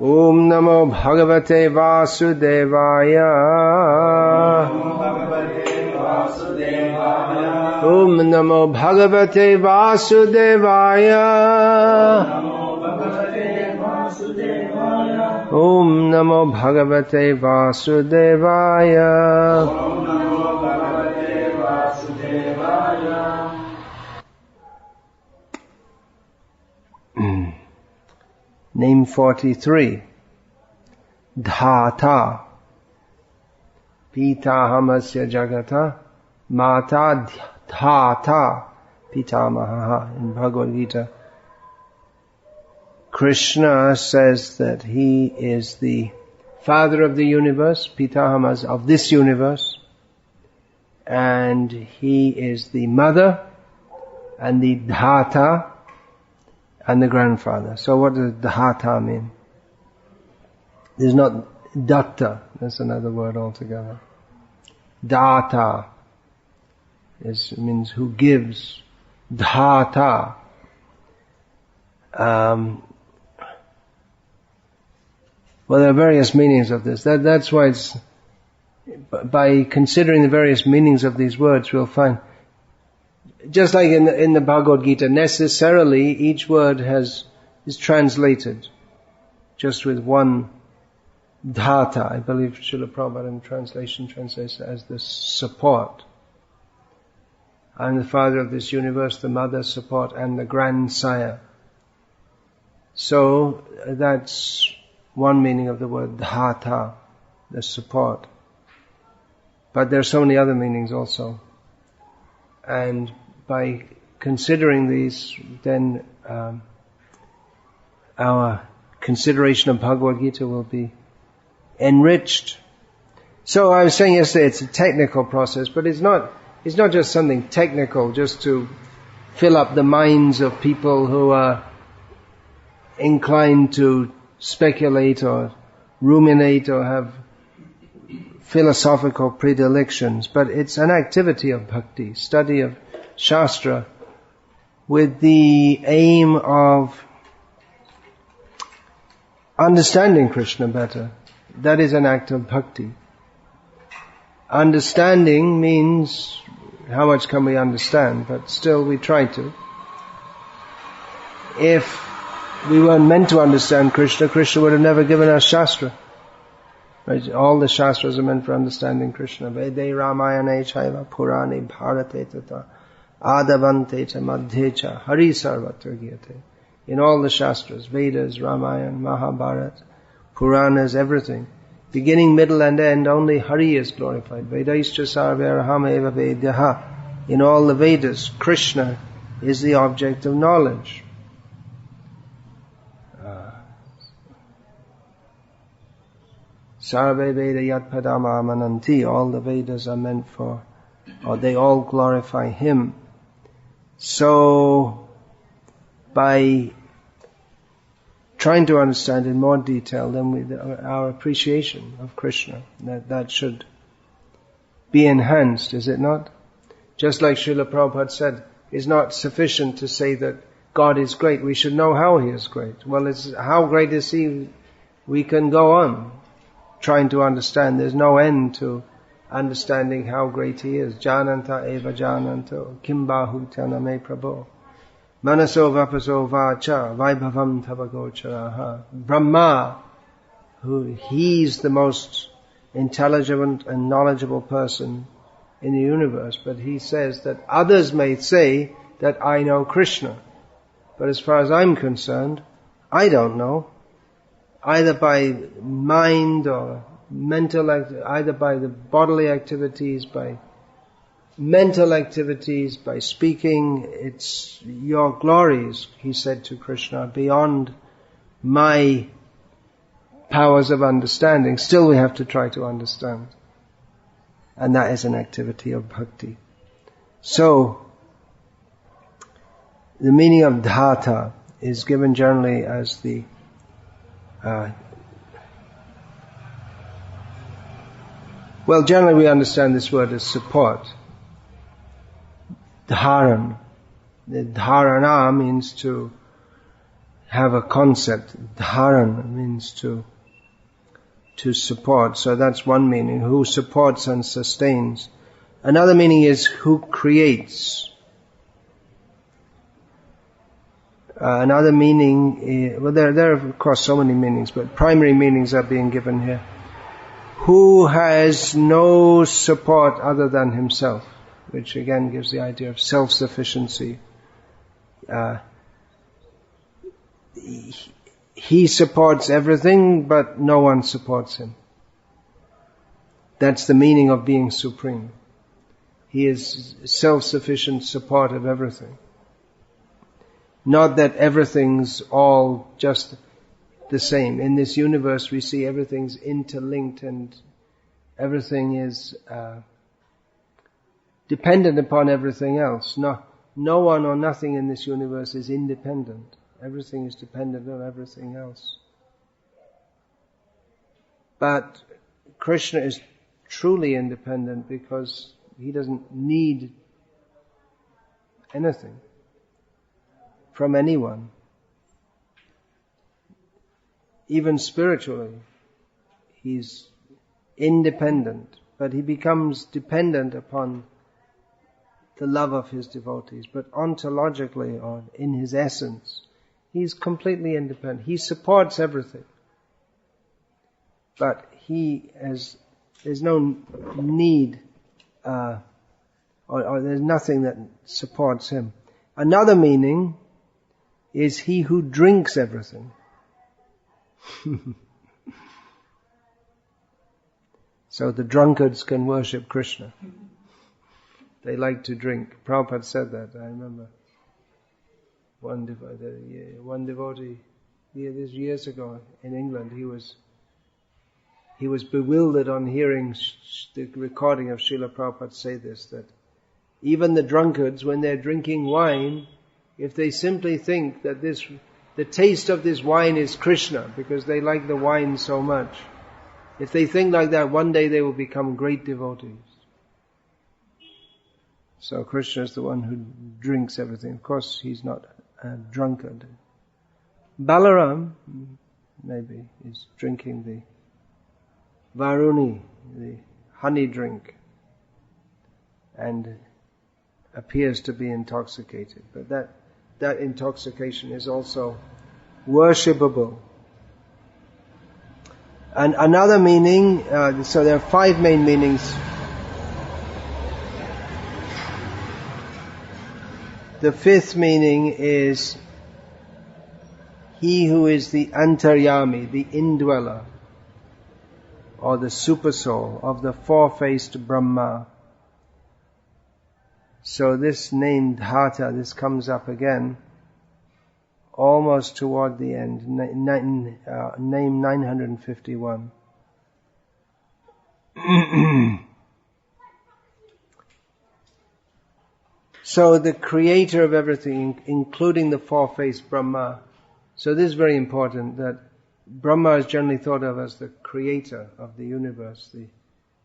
Om Namo Bhagavate Vasudevaya. Om Namo Bhagavate Vasudevaya. Om Namo Bhagavate Vasudevaya. Name 43. Dhata. Pitahamasya Jagata. Mata Dhata. Pitamaha. In Bhagavad Gita, Krishna says that he is the father of the universe, Pitahamas of this universe, and he is the mother and the Dhata and the grandfather. So what does Dhata mean? There's not Dhata, that's another word altogether. Dhata means who gives. Dhata. Well, there are various meanings of this. That's why it's, by considering the various meanings of these words, we'll find, just like in the Bhagavad Gita, necessarily each word is translated just with one dhata. I believe Srila Prabhupada in translation translates it as the support. I'm the father of this universe, the mother, support, and the grandsire. So that's one meaning of the word dhata, the support. But there are so many other meanings also. And by considering these, then our consideration of Bhagavad Gita will be enriched. So I was saying yesterday it's a technical process, but it's not just something technical just to fill up the minds of people who are inclined to speculate or ruminate or have philosophical predilections, but it's an activity of bhakti, study of Shastra, with the aim of understanding Krishna better. That is an act of bhakti. Understanding means how much can we understand, but still we try to. If we weren't meant to understand Krishna, Krishna would have never given us Shastra. Right? All the Shastras are meant for understanding Krishna. Vede Ramayane Chaiva Purane Bharate Tata Adavante Cha Madhye Cha Hari Sarvatra Giyate. In all the Shastras, Vedas, Ramayana, Mahabharata, Puranas, everything, beginning, middle and end, only Hari is glorified. Vedaischa Sarvarahama Eva Vedyaha. In all the Vedas, Krishna is the object of knowledge. Sarve Veda Yat Padama Mananti. All the Vedas are meant for, or they all glorify Him. So, by trying to understand in more detail, then our appreciation of Krishna, that should be enhanced, is it not? Just like Srila Prabhupada said, it's not sufficient to say that God is great. We should know how He is great. Well, how great is He? We can go on trying to understand. There's no end to understanding how great He is. Jananta eva jananto kimbahutana me prabho manaso vapaso vacha vaibhavam tavagocharaha. Brahma, He's the most intelligent and knowledgeable person in the universe, but He says that others may say that I know Krishna, but as far as I'm concerned, I don't know. Either by mind or mental, either by the bodily activities, by mental activities, by speaking. It's your glories, He said to Krishna, beyond my powers of understanding. Still we have to try to understand. And that is an activity of bhakti. So, the meaning of dhata is given generally as the well, generally we understand this word as support. Dharan. The dharana means to have a concept. Dharan means to support. So that's one meaning, who supports and sustains. Another meaning is who creates. Another meaning is, well, there are of course so many meanings, but primary meanings are being given here. Who has no support other than himself, which again gives the idea of self-sufficiency. He supports everything, but no one supports him. That's the meaning of being supreme. He is self-sufficient support of everything. Not that everything's all just the same. In this universe we see everything's interlinked and everything is dependent upon everything else. No one or nothing in this universe is independent. Everything is dependent on everything else. But Krishna is truly independent because he doesn't need anything from anyone. Even spiritually, he's independent, but he becomes dependent upon the love of his devotees. But ontologically, or in his essence, he's completely independent. He supports everything. But there's no need, or there's nothing that supports him. Another meaning is he who drinks everything. So the drunkards can worship Krishna. They like to drink. Prabhupada said that, I remember. One devotee, this years ago in England, he was bewildered on hearing the recording of Srila Prabhupada say this, that even the drunkards, when they're drinking wine, if they simply think that the taste of this wine is Krishna, because they like the wine so much, if they think like that, one day they will become great devotees. So Krishna is the one who drinks everything. Of course, he's not a drunkard. Balaram, maybe, is drinking the Varuni, the honey drink, and appears to be intoxicated. But that intoxication is also worshipable. And another meaning, so there are 5 main meanings. The 5th meaning is he who is the antaryami, the indweller, or the supersoul of the 4-faced Brahma. So this name Dhata, this comes up again almost toward the end, name 951. So the creator of everything, including the 4-faced Brahma. So this is very important, that Brahma is generally thought of as the creator of the universe.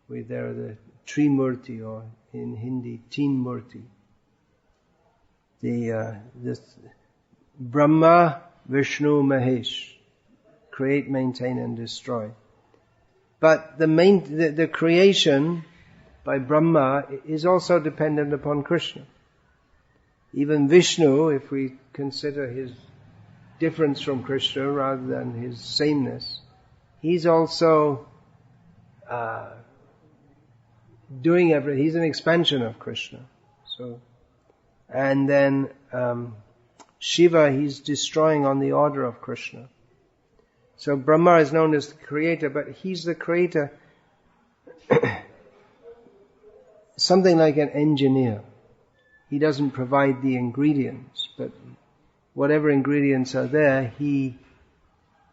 There are the Trimurti, or in Hindi, Teen Murti. This Brahma, Vishnu, Mahesh, create, maintain and destroy. But the creation by Brahma is also dependent upon Krishna. Even Vishnu, if we consider his difference from Krishna rather than his sameness, he's also doing everything. He's an expansion of Krishna. So, and then Shiva, he's destroying on the order of Krishna. So Brahma is known as the creator, but he's the creator, something like an engineer. He doesn't provide the ingredients, but whatever ingredients are there, he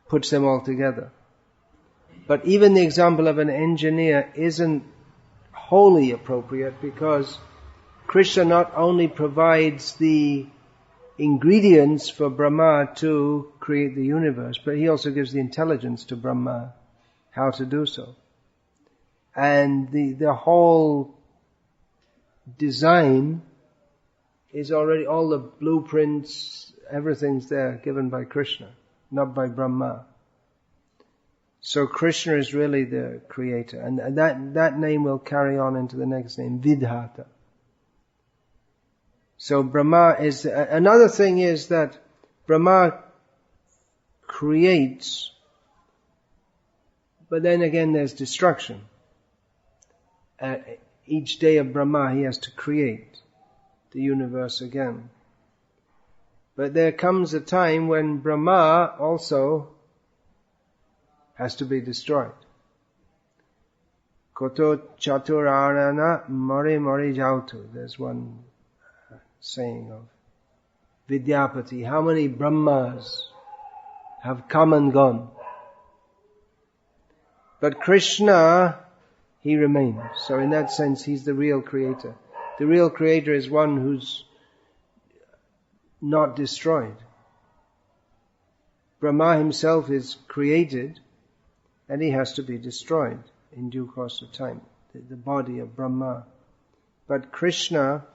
puts them all together. But even the example of an engineer isn't wholly appropriate, because Krishna not only provides the ingredients for Brahma to create the universe, but he also gives the intelligence to Brahma how to do so. And the whole design is already, all the blueprints everything's there given by Krishna, not by Brahma. So Krishna is really the creator. And that name will carry on into the next name, Vidhata. So Brahma is, another thing is that Brahma creates, but then again there's destruction. Each day of Brahma he has to create the universe again. But there comes a time when Brahma also has to be destroyed. Koto chaturarana mari mari jautu. There's one saying of Vidyapati. How many Brahmas have come and gone? But Krishna, he remains. So in that sense, he's the real creator. The real creator is one who's not destroyed. Brahma himself is created, and he has to be destroyed in due course of time, the body of Brahma. But Krishna,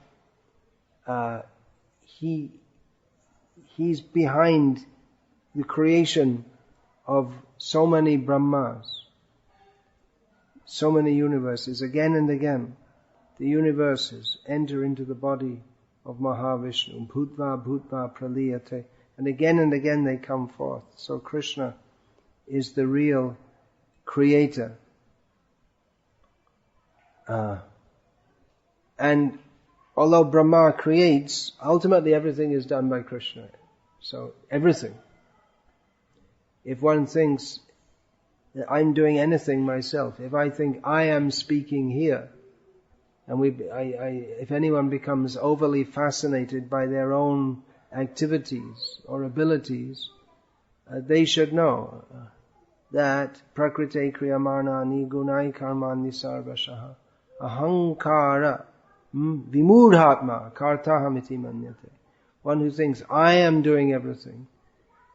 he's behind the creation of so many Brahmas, so many universes. Again and again, the universes enter into the body of Mahavishnu, Bhutva Bhutva Praliyate, and again they come forth. So Krishna is the real creator. And although Brahma creates, ultimately everything is done by Krishna. So everything. If one thinks that I'm doing anything myself, if I think I am speaking here, and if anyone becomes overly fascinated by their own activities or abilities, they should know that prakrite kriyamanani gunai karmani sarvashaha ahankara vimudhatma kartahamiti manyate. One who thinks I am doing everything,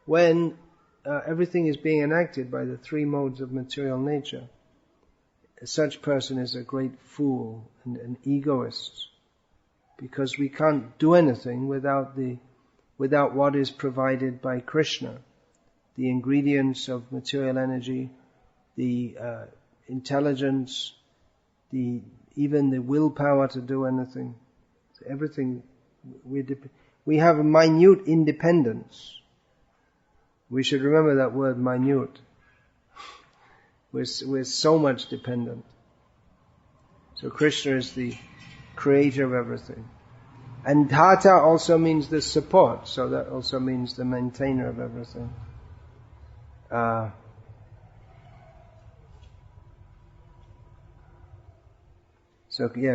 when everything is being enacted by the three modes of material nature, such person is a great fool and an egoist, because we can't do anything without what is provided by Krishna. The ingredients of material energy, the intelligence, even the willpower to do anything. So everything, we have a minute independence. We should remember that word minute. We're so much dependent. So Krishna is the creator of everything. And Dhata also means the support, so that also means the maintainer of everything.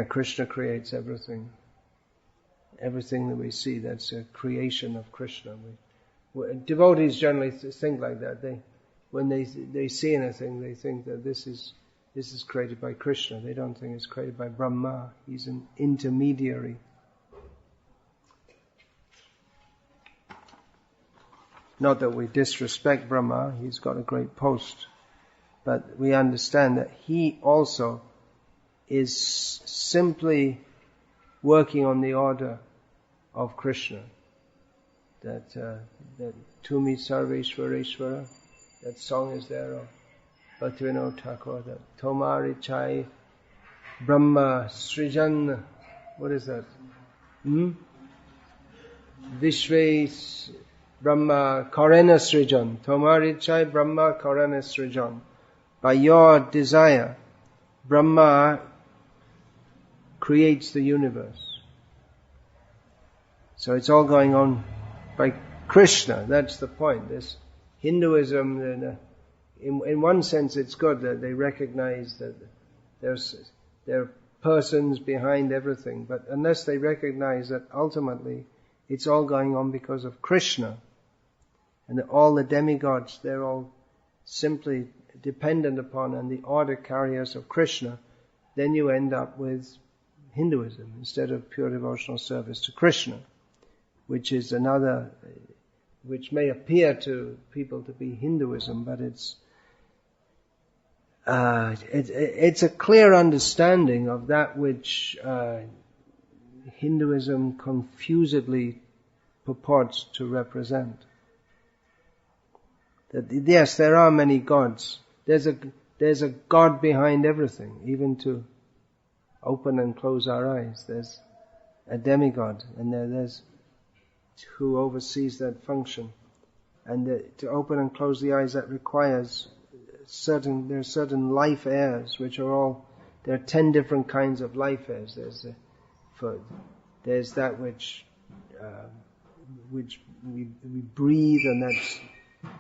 Krishna creates everything. Everything that we see, that's a creation of Krishna. Devotees generally think like that. When they see anything, they think that this is created by Krishna. They don't think it's created by Brahma. He's an intermediary. Not that we disrespect Brahma, he's got a great post. But we understand that he also is simply working on the order of Krishna. That Tumi Sarveshwareshwara, that song is there of Bhaktivinoda Thakur, that Tomari Chai Brahma Srijan, what is that? Vishve Brahma Karana Srijan, Tomari Chai Brahma Karana Srijan. By your desire, Brahma creates the universe. So it's all going on by Krishna. That's the point. This Hinduism, in one sense it's good that they recognize that there are persons behind everything, but unless they recognize that ultimately it's all going on because of Krishna, and that all the demigods, they're all simply dependent upon and the order carriers of Krishna, then you end up with Hinduism instead of pure devotional service to Krishna, which may appear to people to be Hinduism, but it's a clear understanding of that which Hinduism confusedly purports to represent. That yes, there are many gods. There's a God behind everything, even to open and close our eyes. There's a demigod, and there's who oversees that function. And to open and close the eyes, that requires there are certain life airs, which are all, there are 10 different kinds of life airs. There's that which we breathe, and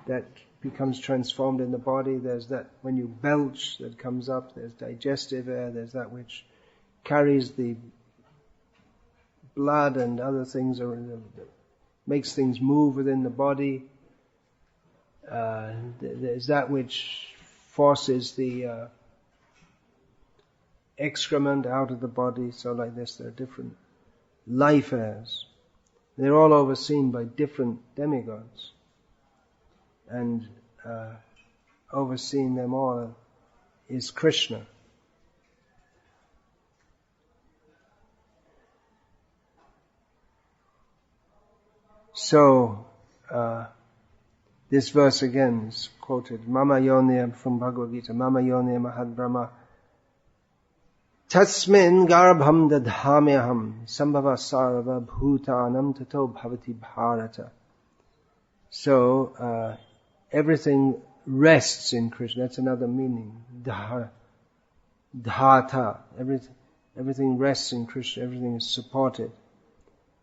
that becomes transformed in the body. There's that when you belch that comes up. There's digestive air. There's that which carries the blood and other things, makes things move within the body. There's that which forces the excrement out of the body. So like this, there are different life airs. They're all overseen by different demigods. And overseeing them all is Krishna. So, this verse again is quoted, Mama Yonya from Bhagavad Gita, Mama Yonya Mahad Brahma, Tasmin Garbham Dadhamyaham, Sambhava Sarva Bhutanam Tato Bhavati Bharata. So, everything rests in Krishna. That's another meaning. Dhata. Everything rests in Krishna. Everything is supported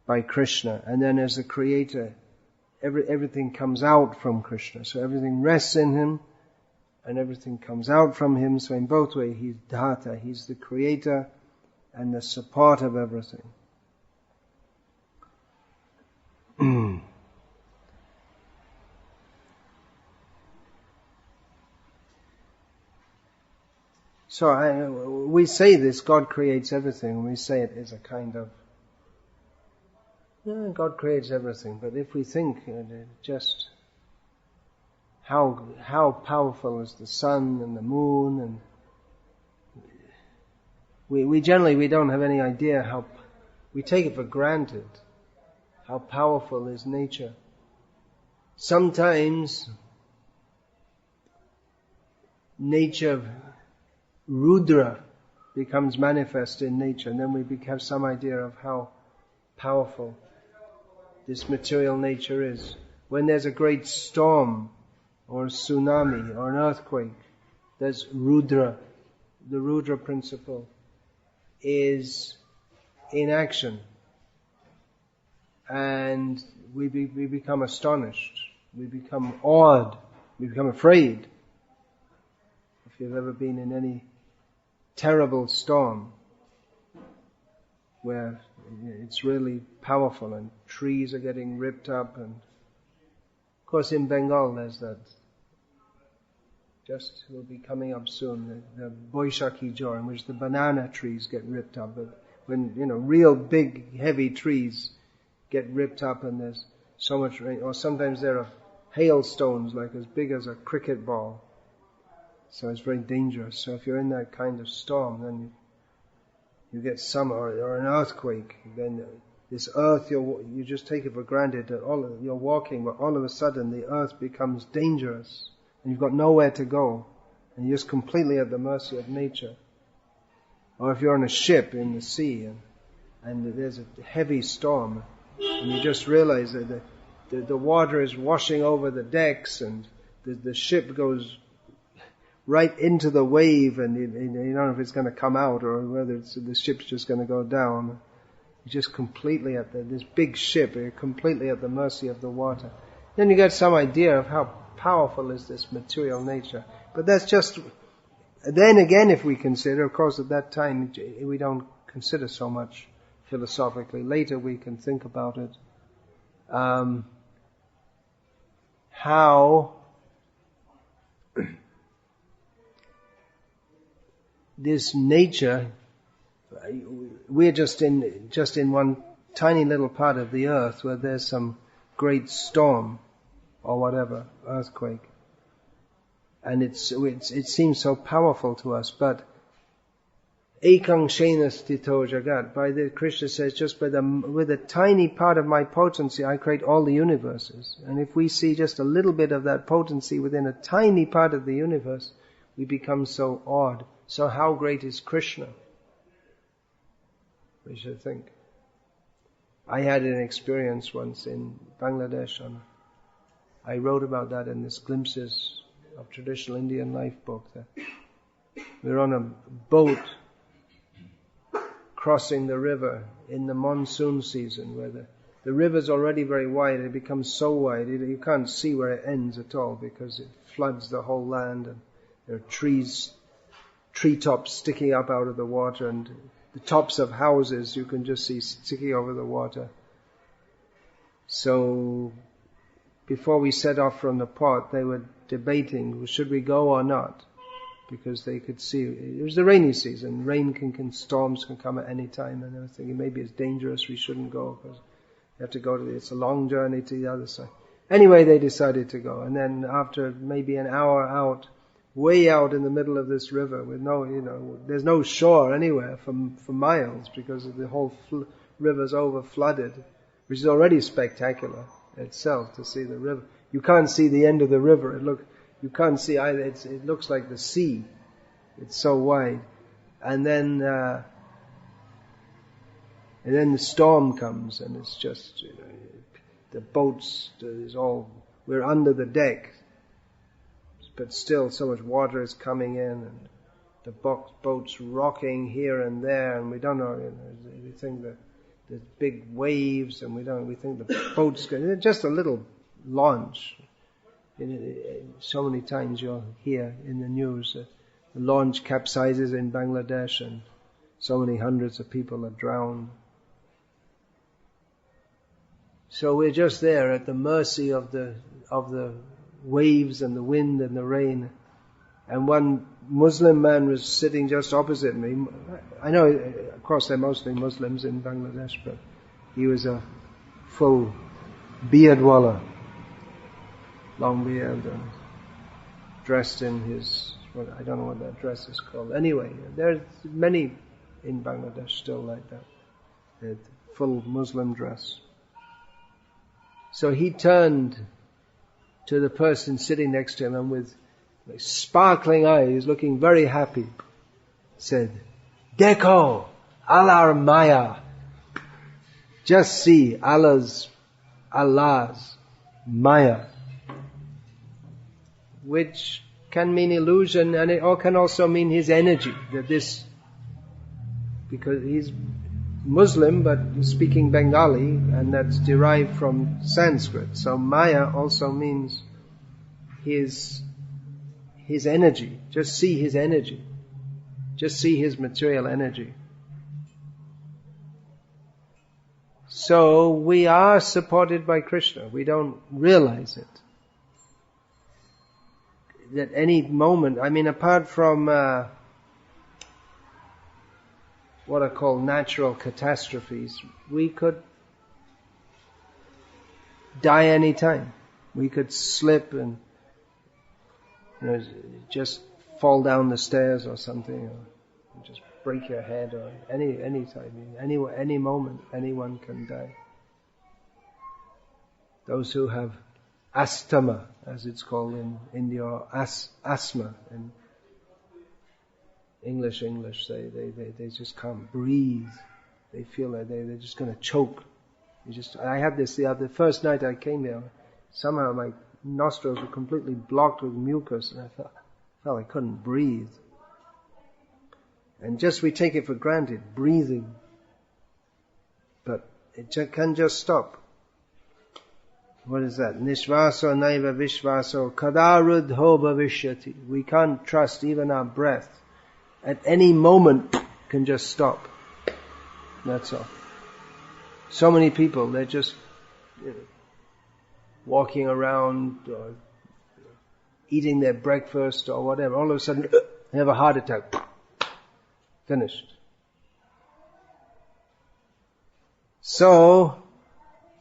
by Krishna. And then as the creator, everything comes out from Krishna. So everything rests in him and everything comes out from him. So in both ways, he's Dhata. He's the creator and the support of everything. So we say this, God creates everything. We say it is a kind of, God creates everything. But if we think just how powerful is the sun and the moon, and we generally don't have any idea how, we take it for granted how powerful is nature. Sometimes nature, Rudra, becomes manifest in nature, and then we have some idea of how powerful this material nature is. When there's a great storm, or a tsunami, or an earthquake, there's Rudra. The Rudra principle is in action. And we become astonished. We become awed. We become afraid. If you've ever been in any terrible storm where it's really powerful and trees are getting ripped up, and of course in Bengal there's that, just will be coming up soon, the Boishakhi Jor, in which the banana trees get ripped up. But when, real big heavy trees get ripped up and there's so much rain, or sometimes there are hailstones like as big as a cricket ball. So it's very dangerous. So if you're in that kind of storm, then you get some, or an earthquake, then this earth, you just take it for granted that you're walking, but all of a sudden the earth becomes dangerous, and you've got nowhere to go, and you're just completely at the mercy of nature. Or if you're on a ship in the sea, and there's a heavy storm, and you just realize that the water is washing over the decks, and the ship goes right into the wave, and you don't know if it's going to come out or whether the ship's just going to go down. You're just completely this big ship, you're completely at the mercy of the water. Then you get some idea of how powerful is this material nature. But that's just, then again, if we consider, of course at that time we don't consider so much philosophically. Later we can think about it. How this nature, we're just in one tiny little part of the earth where there's some great storm or whatever, earthquake, and it seems so powerful to us, but Ekang shena stito jagat. By the Krishna says, just with a tiny part of my potency, I create all the universes. And if we see just a little bit of that potency within a tiny part of the universe, we become so awed. So how great is Krishna? We should think. I had an experience once in Bangladesh. I wrote about that in this Glimpses of Traditional Indian Life book. That we were on a boat crossing the river in the monsoon season, where the river's already very wide. It becomes so wide you can't see where it ends at all, because it floods the whole land, and there are treetops sticking up out of the water, and the tops of houses you can just see sticking over the water. So before we set off from the port, they were debating, should we go or not? Because they could see, it was the rainy season, storms can come at any time, and they were thinking maybe it's dangerous, we shouldn't go, because you have to go it's a long journey to the other side. Anyway, they decided to go, and then after maybe an hour out, way out in the middle of this river, with there's no shore anywhere for miles, because the whole river's over flooded, which is already spectacular itself to see the river. You can't see the end of the river. You can't see either. It looks like the sea. It's so wide. And then the storm comes, and it's just, the boats we're under the deck, but still so much water is coming in, and the boats rocking here and there, and we don't know, we think that there's big waves, and we think the boat's going, just a little launch. So many times you'll hear in the news that the launch capsizes in Bangladesh and so many hundreds of people are drowned. So we're just there at the mercy of the waves and the wind and the rain. And one Muslim man was sitting just opposite me. I know, of course, they're mostly Muslims in Bangladesh, but he was a full beardwala. Long beard, and dressed in his, I don't know what that dress is called. Anyway, there's many in Bangladesh still like that, full Muslim dress. So he turned to the person sitting next to him, and with sparkling eyes, looking very happy, said, "Dekho, Allah Maya. Just see Allah's Maya." Which can mean illusion, and it can also mean his energy. Because he's Muslim but speaking Bengali, and that's derived from Sanskrit. So Maya also means his energy. Just see his energy. Just see his material energy. So we are supported by Krishna. We don't realize it. At any moment, apart from what are called natural catastrophes, we could die any time. We could slip and just fall down the stairs or something, or just break your head, or any time, any moment, anyone can die. Those who have asthma, as it's called in India, or asthma in English, they just can't breathe. They feel like they're just going to choke. I had this the first night I came here. Somehow my nostrils were completely blocked with mucus, and I felt I couldn't breathe. And we take it for granted, breathing, but it can just stop. What is that? Nishvaso naiva vishvaso kadarudho bhavishyati. We can't trust even our breath. At any moment can just stop. That's all. So many people, they're just walking around or eating their breakfast or whatever. All of a sudden, they have a heart attack. Finished. So,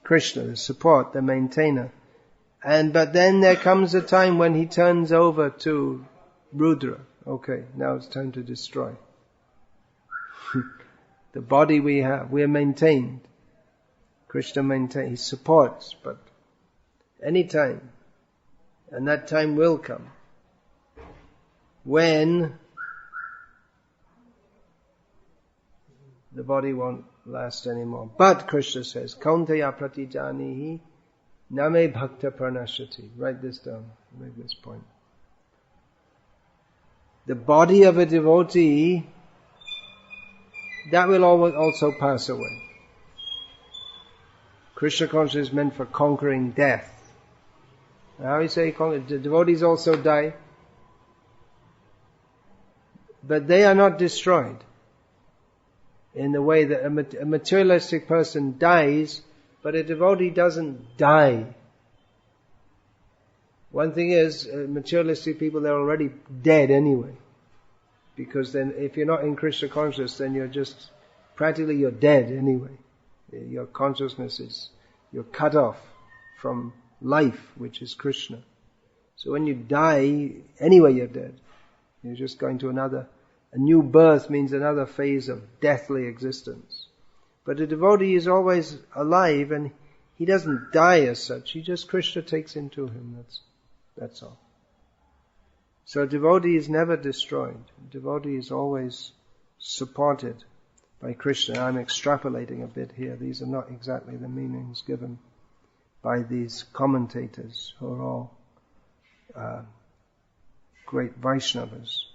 Krishna, the support, the maintainer. But then there comes a time when he turns over to Rudra. Okay, now it's time to destroy. The body we have, we are maintained. Krishna maintains, He supports, but any time, and that time will come, when the body won't last anymore. But Krishna says, Kaunteya pratijanihi name bhakta pranashati. Write this down, make this point. The body of a devotee, that will also pass away. Krishna consciousness is meant for conquering death. How you say the devotees also die, but they are not destroyed in the way that a materialistic person dies, but a devotee doesn't die. One thing is, materialistic people, they're already dead anyway. Because then, if you're not in Krishna consciousness, then you're dead anyway. Your consciousness you're cut off from life, which is Krishna. So when you die, anyway you're dead. You're just going to a new birth means another phase of deathly existence. But a devotee is always alive, and he doesn't die as such. Krishna takes him to him. That's all. So a devotee is never destroyed. A devotee is always supported by Krishna. I'm extrapolating a bit here. These are not exactly the meanings given by these commentators who are all great Vaishnavas.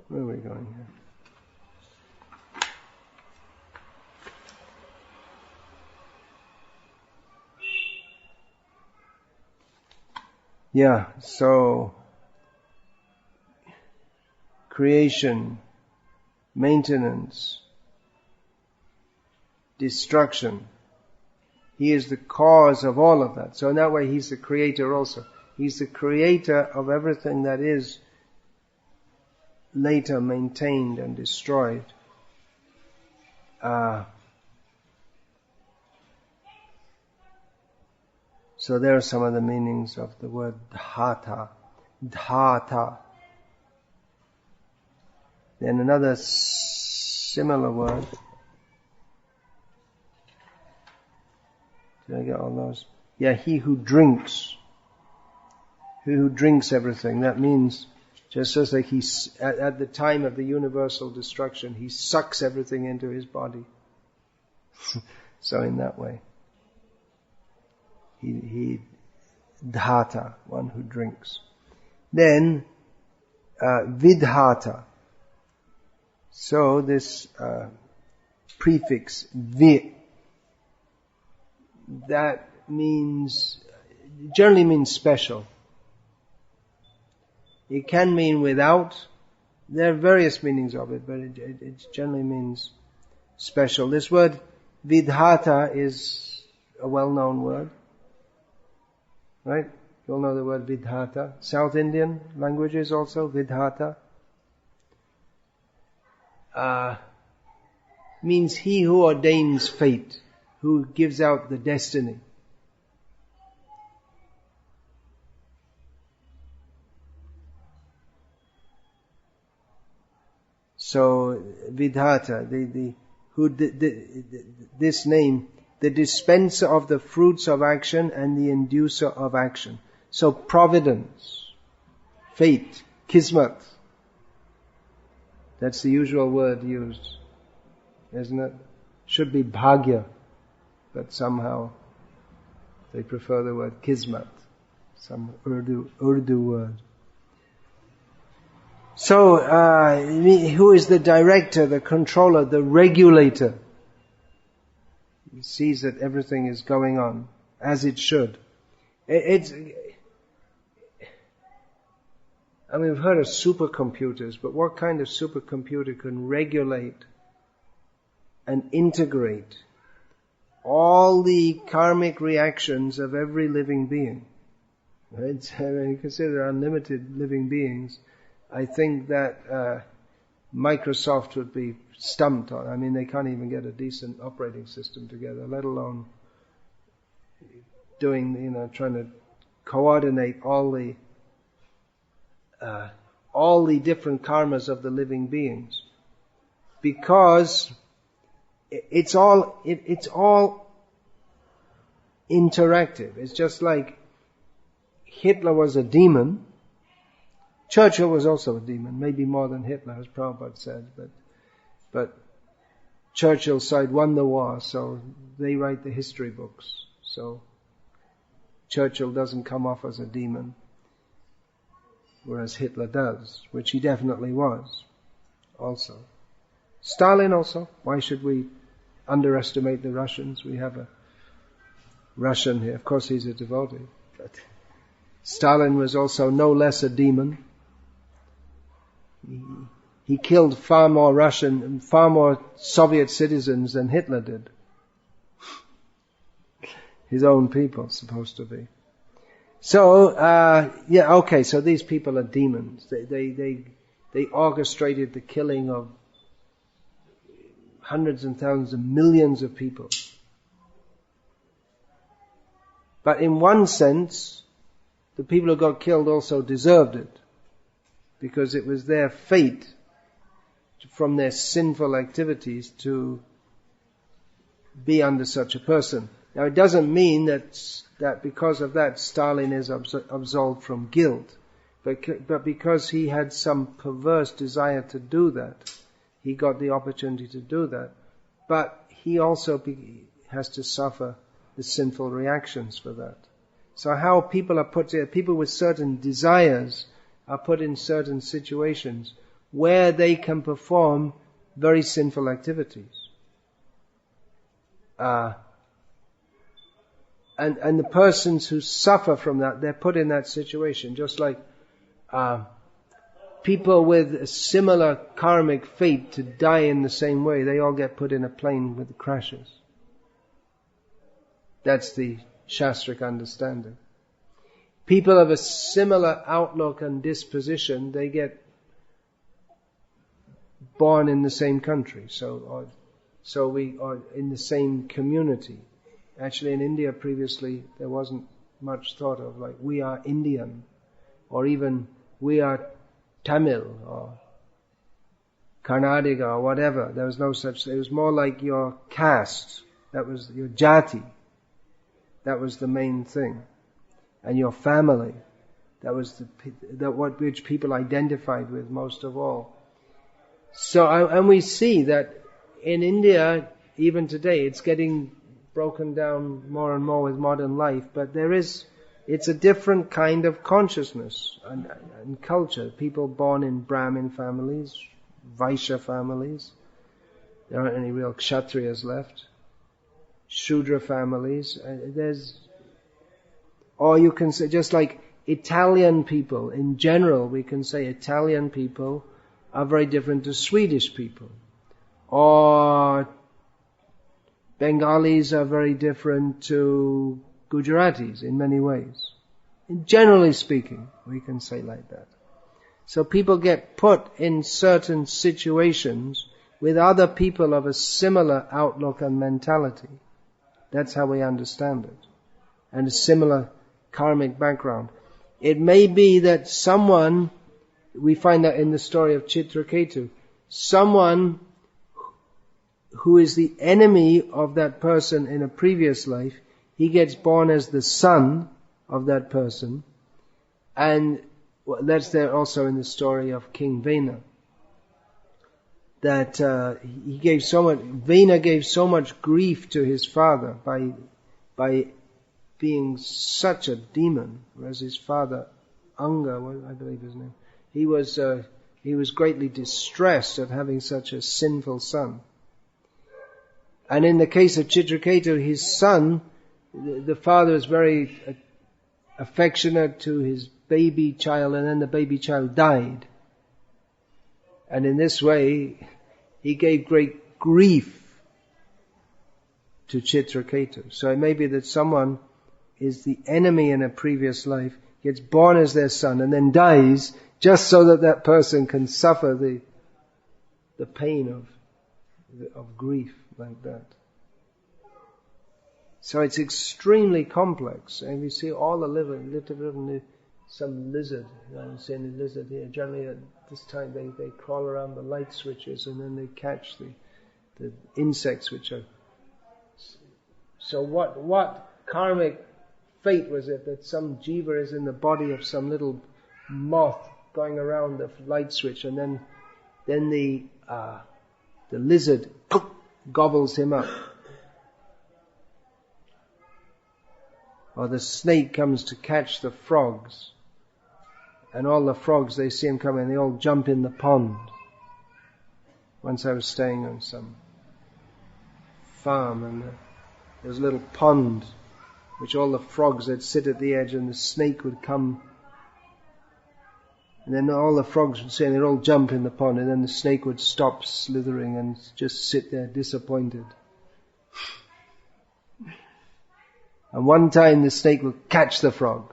Where are we going here? Yeah, so creation, maintenance, destruction. He is the cause of all of that. So in that way, He's the creator also. He's the creator of everything that is later maintained and destroyed. So there are some of the meanings of the word Dhata. Dhata. Then another similar word. Did I get all those? Yeah, he who drinks. He who drinks everything. That means, just as like at the time of the universal destruction, he sucks everything into his body. So in that way. He Dhata, one who drinks. Then, Vidhata. So this prefix, vi, that generally means special. It can mean without. There are various meanings of it, but it generally means special. This word Vidhata is a well-known word. Right? You all know the word Vidhata. South Indian languages also, Vidhata. Means he who ordains fate, who gives out the destiny. So Vidhata, this name, the dispenser of the fruits of action and the inducer of action. So providence, fate, kismat. That's the usual word used, isn't it? Should be bhagya, but somehow they prefer the word kismat, some Urdu word. So, who is the director, the controller, the regulator? He sees that everything is going on as it should. We've heard of supercomputers, but what kind of supercomputer can regulate and integrate all the karmic reactions of every living being? Right? You consider unlimited living beings. I think that Microsoft would be stumped on. They can't even get a decent operating system together, let alone doing, trying to coordinate all the different karmas of the living beings, because it's all interactive. It's just like Hitler was a demon. Churchill was also a demon, maybe more than Hitler, as Prabhupada said, but Churchill's side won the war, so they write the history books. So Churchill doesn't come off as a demon, whereas Hitler does, which he definitely was also. Stalin also. Why should we underestimate the Russians? We have a Russian here. Of course he's a devotee, but Stalin was also no less a demon. He killed far more Soviet citizens than Hitler did. His own people, supposed to be. So, so these people are demons. They orchestrated the killing of hundreds and thousands and millions of people. But in one sense, the people who got killed also deserved it, because it was their fate from their sinful activities to be under such a person. Now it doesn't mean that because of that Stalin is absolved from guilt, but because he had some perverse desire to do that, he got the opportunity to do that. But he also has to suffer the sinful reactions for that. So how people are put there, people with certain desires are put in certain situations where they can perform very sinful activities. And the persons who suffer from that, they're put in that situation, just like people with a similar karmic fate to die in the same way, they all get put in a plane with crashes. That's the Shastric understanding. People of a similar outlook and disposition, they get born in the same country, so we are in the same community. Actually, in India previously, there wasn't much thought of like we are Indian, or even we are Tamil or Karnataka or whatever. There was no such. It was more like your caste. That was your jati. That was the main thing, and your family. That was which people identified with most of all. So, and we see that in India, even today, it's getting broken down more and more with modern life, but it's a different kind of consciousness and culture. People born in Brahmin families, Vaishya families, there aren't any real Kshatriyas left, Shudra families, or you can say, just like Italian people, in general, we can say Italian people are very different to Swedish people, or Bengalis are very different to Gujaratis in many ways. Generally speaking, we can say like that. So people get put in certain situations with other people of a similar outlook and mentality. That's how we understand it. And a similar karmic background. It may be that someone, we find that in the story of Chitraketu, someone who is the enemy of that person in a previous life, he gets born as the son of that person. And that's there also in the story of King Vena. That Vena gave so much grief to his father by being such a demon, whereas his father, Anga, I believe his name, he was greatly distressed at having such a sinful son. And in the case of Chitraketu, his son, the father was very affectionate to his baby child, and then the baby child died. And in this way, he gave great grief to Chitraketu. So it may be that someone is the enemy in a previous life, gets born as their son, and then dies, just so that that person can suffer the pain of grief like that. So it's extremely complex, and we see all the living, some lizard, I'm seeing a lizard here, generally at this time they crawl around the light switches and then they catch the insects which are... So what karmic fate was it that some jiva is in the body of some little moth going around the light switch, and then the lizard gobbles him up. Or the snake comes to catch the frogs, and all the frogs, they see him coming, they all jump in the pond. Once I was staying on some farm, and there was a little pond which all the frogs, they'd sit at the edge, and the snake would come, and then all the frogs would say, and they'd all jump in the pond, and then the snake would stop slithering and just sit there disappointed. And one time the snake will catch the frog.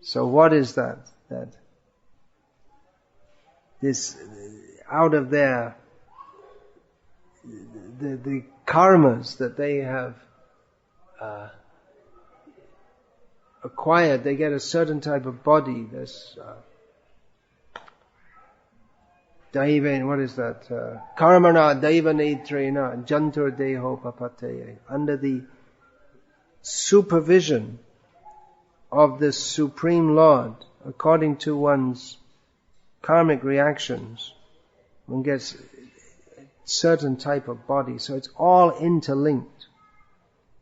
So what is that? This, out of their, the karmas that they have acquired, they get a certain type of body. This Daiva, what is that? Karmana Daiva Netrena Jantur Deho Papateye. Under the supervision of the Supreme Lord, according to one's karmic reactions, one gets a certain type of body. So it's all interlinked.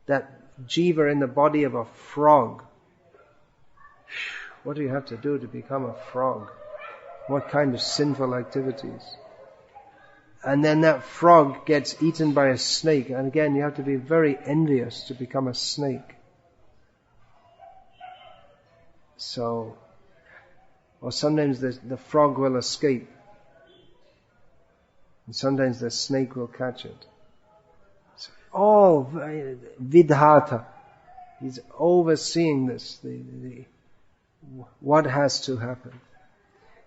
That jiva in the body of a frog. What do you have to do to become a frog? What kind of sinful activities? And then that frog gets eaten by a snake. And again, you have to be very envious to become a snake. So, or sometimes the frog will escape. And sometimes the snake will catch it. So all Vidhata. He's overseeing this, what has to happen.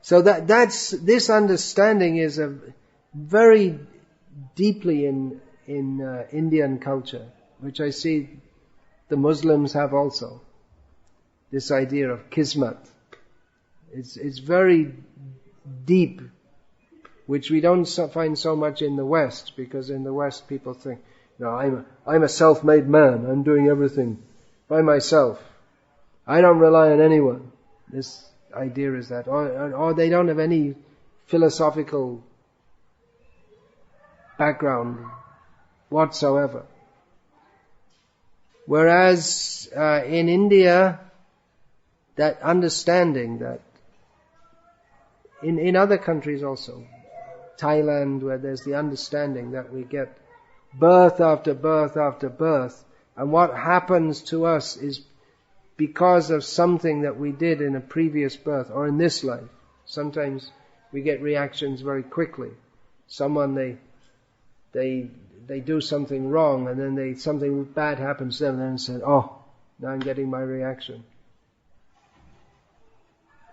So that's this understanding is a very deeply in Indian culture, which I see the Muslims have also. This idea of kismat. It's very deep, which we don't find so much in the West, because in the West people think, I'm a self-made man, I'm doing everything by myself. I don't rely on anyone. This idea is that, or they don't have any philosophical background whatsoever. Whereas in India, that understanding that in other countries also, Thailand, where there's the understanding that we get birth after birth after birth, and what happens to us is because of something that we did in a previous birth or in this life. Sometimes we get reactions very quickly. Someone, they do something wrong, and then something bad happens to them, and then say, now I'm getting my reaction.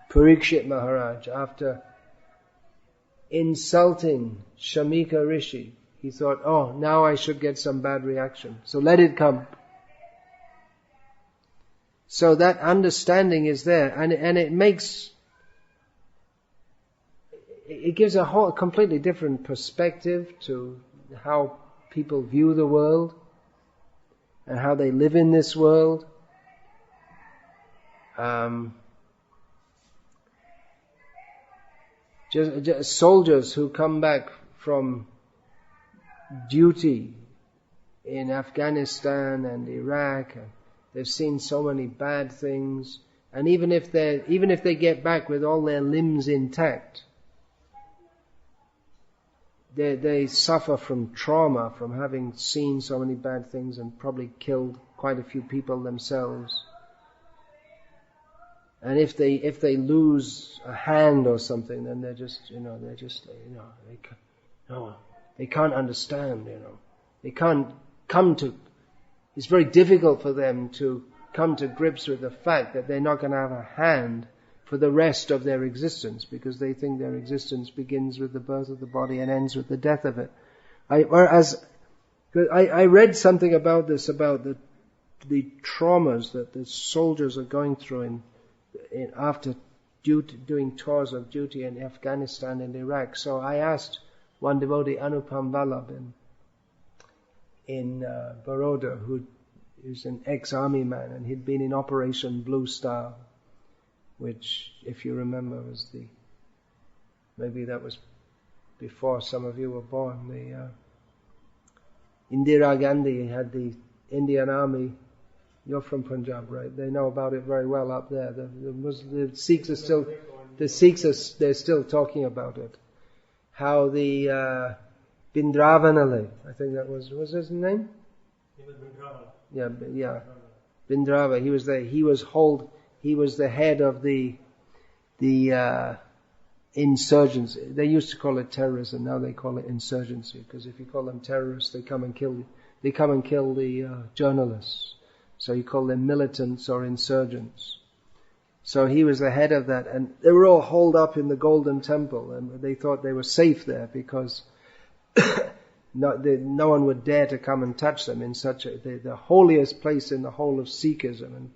Parikshit Maharaj, after insulting Shamika Rishi, he thought, now I should get some bad reaction. So let it come. So that understanding is there, and it gives a whole completely different perspective to how people view the world and how they live in this world. Just soldiers who come back from duty in Afghanistan and Iraq, they've seen so many bad things, and even if they get back with all their limbs intact, they suffer from trauma from having seen so many bad things and probably killed quite a few people themselves. And if they lose a hand or something, then they can't understand, They can't come to, it's very difficult for them to come to grips with the fact that they're not going to have a hand for the rest of their existence, because they think their existence begins with the birth of the body and ends with the death of it. Whereas I read something about this, about the traumas that the soldiers are going through after doing tours of duty in Afghanistan and Iraq. So I asked one devotee, Anupam Vallabh in Baroda, who is an ex-army man, and he'd been in Operation Blue Star, which, if you remember, was maybe that was before some of you were born. Indira Gandhi had the Indian Army. You're from Punjab, right? They know about it very well up there. The Sikhs are still, they're still talking about it. How the Bindravanale, I think that was his name? Yeah. Bindrava. He was the head of the insurgents. They used to call it terrorism. Now they call it insurgency, because if you call them terrorists, they come and kill the journalists. So you call them militants or insurgents. So he was the head of that, and they were all holed up in the Golden Temple, and they thought they were safe there because no one would dare to come and touch them in the holiest place in the whole of Sikhism. And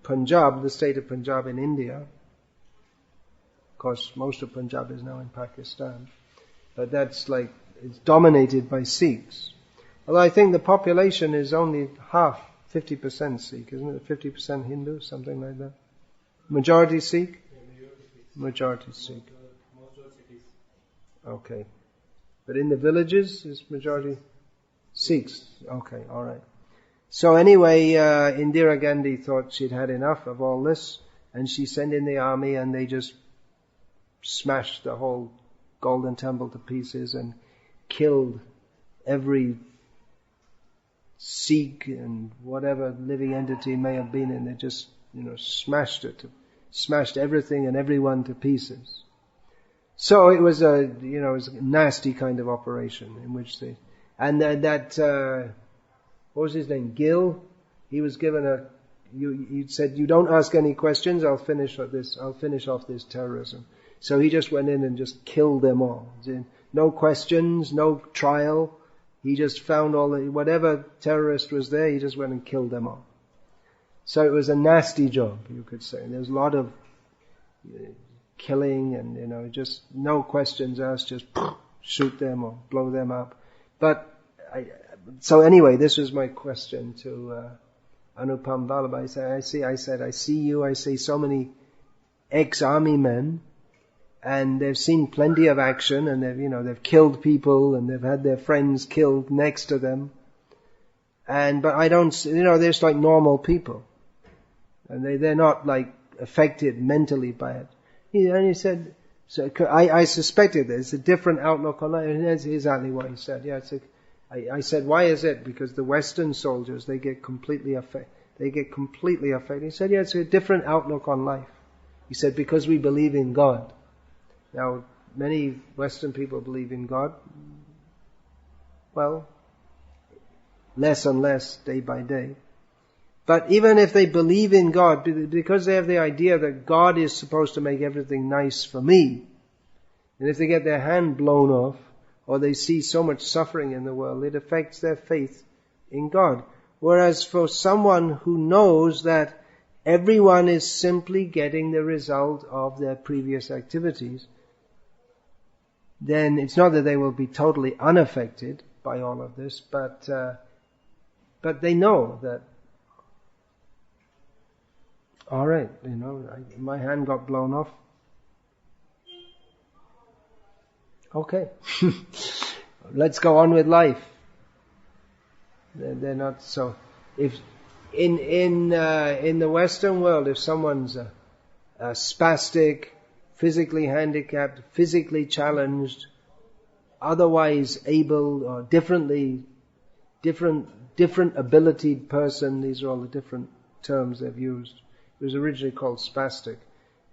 Punjab, the state of Punjab in India, of course most of Punjab is now in Pakistan, but that's it's dominated by Sikhs. Although I think the population is only half, 50% Sikh, isn't it? 50% Hindu, something like that. Majority Sikh? Majority Sikh. Okay. But in the villages, is majority Sikhs? Okay, alright. So anyway, Indira Gandhi thought she'd had enough of all this, and she sent in the army, and they just smashed the whole Golden Temple to pieces and killed every Sikh and whatever living entity may have been in. They just, smashed everything and everyone to pieces. So it was a nasty kind of operation in which what was his name? Gill. He was given he said, "You don't ask any questions. I'll finish off this terrorism." So he just went in and just killed them all. No questions, no trial. He just found whatever terrorist was there, he just went and killed them all. So it was a nasty job, you could say. There's a lot of killing and, just no questions asked, just shoot them or blow them up. But, so anyway, this was my question to Anupam Vallabh. I see you, I see so many ex-army men, and they've seen plenty of action, and they've killed people, and they've had their friends killed next to them. But I don't, they're just like normal people. And they're not affected mentally by it. And he said, so I suspected there's a different outlook on life, and that's exactly what he said. Yeah, I said, why is it? Because the Western soldiers, they get completely affected. He said, yeah, it's a different outlook on life. He said, because we believe in God. Now, many Western people believe in God. Well, less and less day by day. But even if they believe in God, because they have the idea that God is supposed to make everything nice for me, and if they get their hand blown off, or they see so much suffering in the world, it affects their faith in God. Whereas for someone who knows that everyone is simply getting the result of their previous activities, then it's not that they will be totally unaffected by all of this, but they know that, alright, my hand got blown off. Okay. Let's go on with life. They're not so, if, in the Western world, if someone's a spastic, physically handicapped, physically challenged, otherwise able or different abilitied person, these are all the different terms they've used. It was originally called spastic.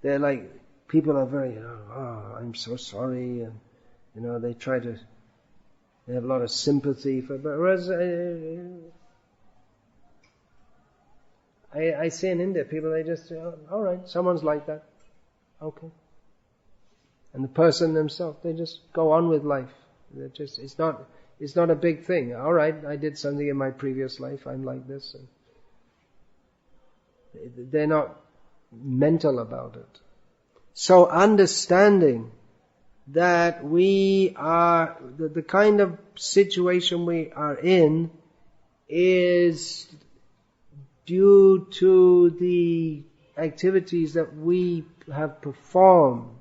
They're people are very, I'm so sorry, and they have a lot of sympathy for, but whereas I see in India, people, they just, alright, someone's like that. Okay. And the person themselves, they just go on with life. It's not, It's not a big thing. All right, I did something in my previous life, I'm like this. And they're not mental about it. So understanding that we are, the kind of situation we are in is due to the activities that we have performed.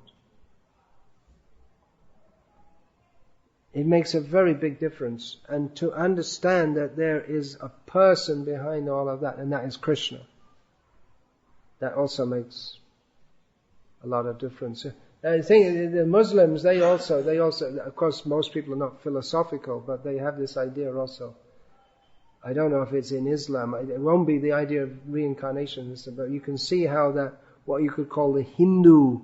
It makes a very big difference. And to understand that there is a person behind all of that, and that is Krishna. That also makes a lot of difference. I think the Muslims, they also, of course most people are not philosophical, but they have this idea also. I don't know if it's in Islam, it won't be the idea of reincarnation, but you can see how that, what you could call the Hindu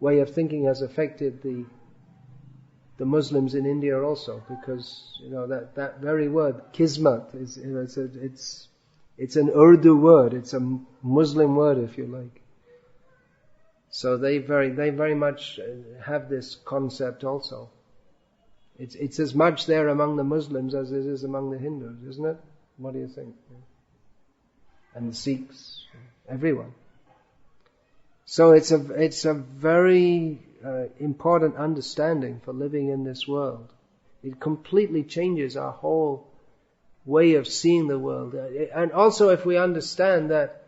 way of thinking has affected the Muslims in India also, because, that very word, kismat, it's an Urdu word, it's a Muslim word if you like. So they very much have this concept also. It's as much there among the Muslims as it is among the Hindus, isn't it? What do you think? And the Sikhs, everyone. So it's a very important understanding for living in this world. It completely changes our whole way of seeing the world. And also if we understand that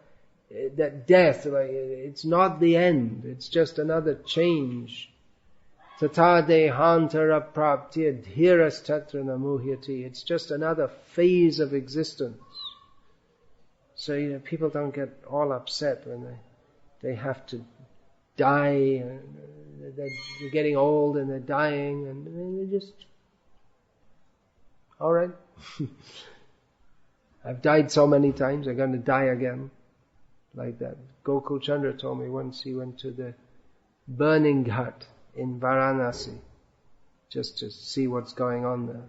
death, it's not the end, it's just another change. Tata dehantara praptir dhiras tatra namuhyati. It's just another phase of existence. So people don't get all upset when they have to die, they're getting old and they're dying, and they just, alright. I've died so many times, I'm going to die again. Like that. Gokul Chandra told me once he went to the burning ghat in Varanasi just to see what's going on there.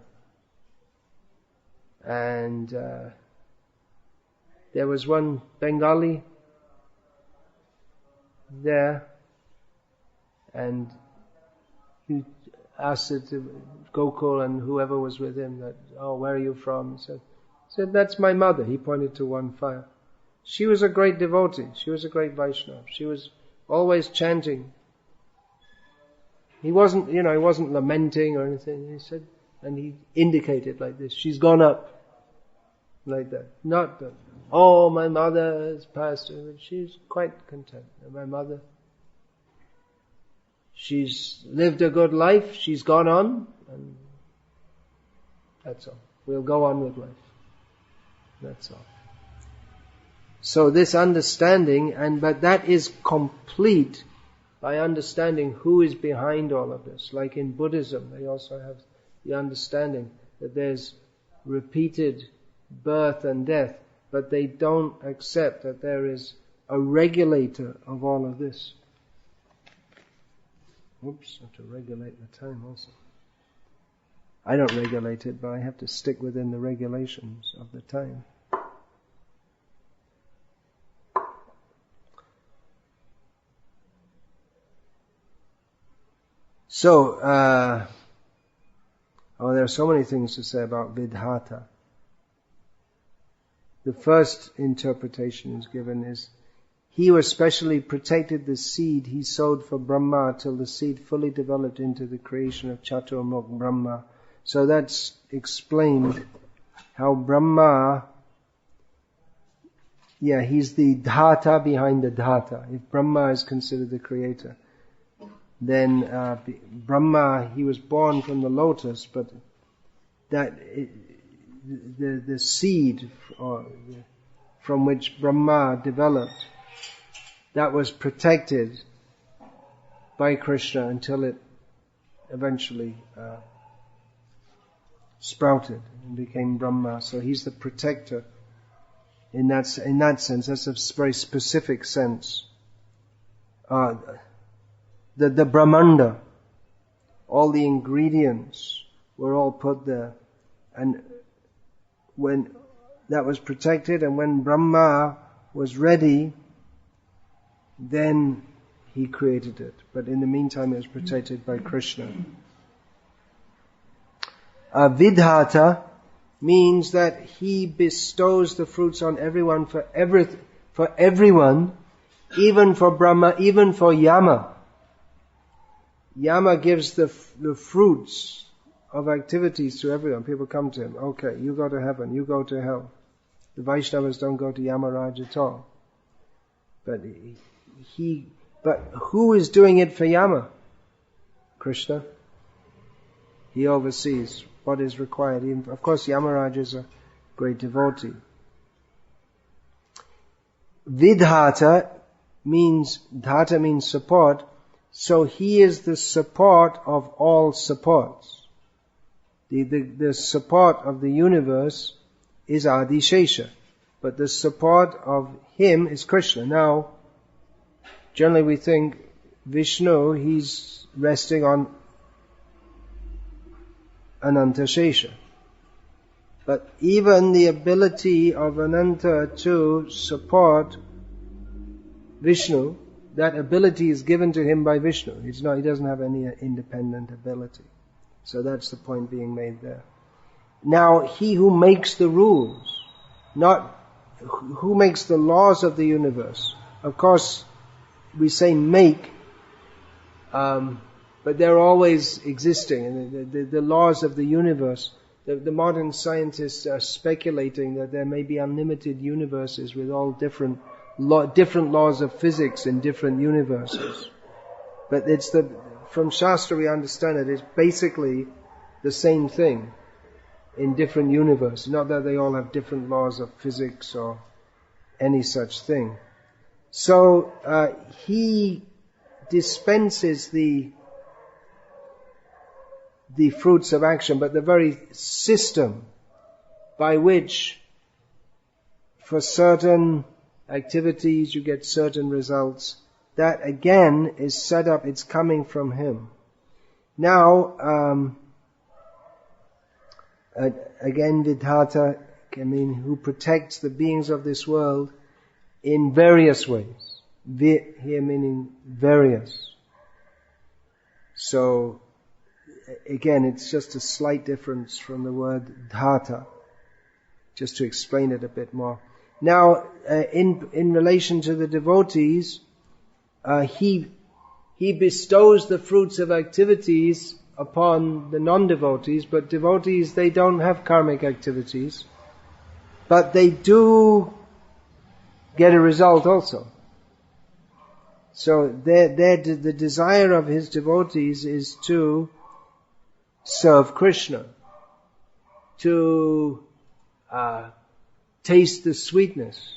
And there was one Bengali there, and he asked it to Gokul and whoever was with him that, where are you from? He said, that's my mother. He pointed to one fire. She was a great devotee. She was a great Vaishnava. She was always chanting. He wasn't lamenting or anything. He said, and he indicated like this, she's gone up. Like that. Not that, my mother has passed. She's quite content. And my mother, she's lived a good life. She's gone on. And that's all. We'll go on with life. That's all. So this understanding, but that is complete by understanding who is behind all of this. Like in Buddhism, they also have the understanding that there's repeated birth and death, but they don't accept that there is a regulator of all of this. Oops, I have to regulate the time also. I don't regulate it, but I have to stick within the regulations of the time. So, there are so many things to say about Vidhata. The first interpretation is given is, he who especially protected the seed he sowed for Brahma till the seed fully developed into the creation of Chaturmukh Brahma. So that's explained how Brahma, he's the Dhata behind the Dhata. If Brahma is considered the creator, then Brahma, he was born from the lotus, but that the seed from which Brahma developed, that was protected by Krishna until it eventually sprouted and became Brahma. So he's the protector in that sense. That's a very specific sense. The Brahmanda, all the ingredients were all put there, and when that was protected, and when Brahma was ready, then he created it. But in the meantime, it was protected by Krishna. Vidhata means that he bestows the fruits on everyone for everyone, even for Brahma, even for Yama. Yama gives the fruits of activities to everyone. People come to him. Okay, you go to heaven, you go to hell. The Vaishnavas don't go to Yamaraj at all. But who is doing it for Yama? Krishna. He oversees what is required. Of course, Yamaraj is a great devotee. Vidhata means support. So he is the support of all supports. The support of the universe is Adishesha, but the support of him is Krishna. Now, generally we think Vishnu, he's resting on Ananta Shesha. But even the ability of Ananta to support Vishnu, that ability is given to him by Vishnu. He doesn't have any independent ability. So that's the point being made there. Now, he who makes the rules, not who makes the laws of the universe. Of course, we say make, but they're always existing. And the laws of the universe, the modern scientists are speculating that there may be unlimited universes with all different laws of physics in different universes. But from Shastra we understand it's basically the same thing in different universes. Not that they all have different laws of physics or any such thing. So he dispenses the fruits of action, but the very system by which for certain activities you get certain results, that again is set up, it's coming from him. Now, again Vidhata, who protects the beings of this world in various ways. Vit here meaning various. So, again, it's just a slight difference from the word dhata, just to explain it a bit more. Now, in relation to the devotees, he bestows the fruits of activities upon the non-devotees, but devotees, they don't have karmic activities, but they do get a result also. So the desire of his devotees is to serve Krishna, to taste the sweetness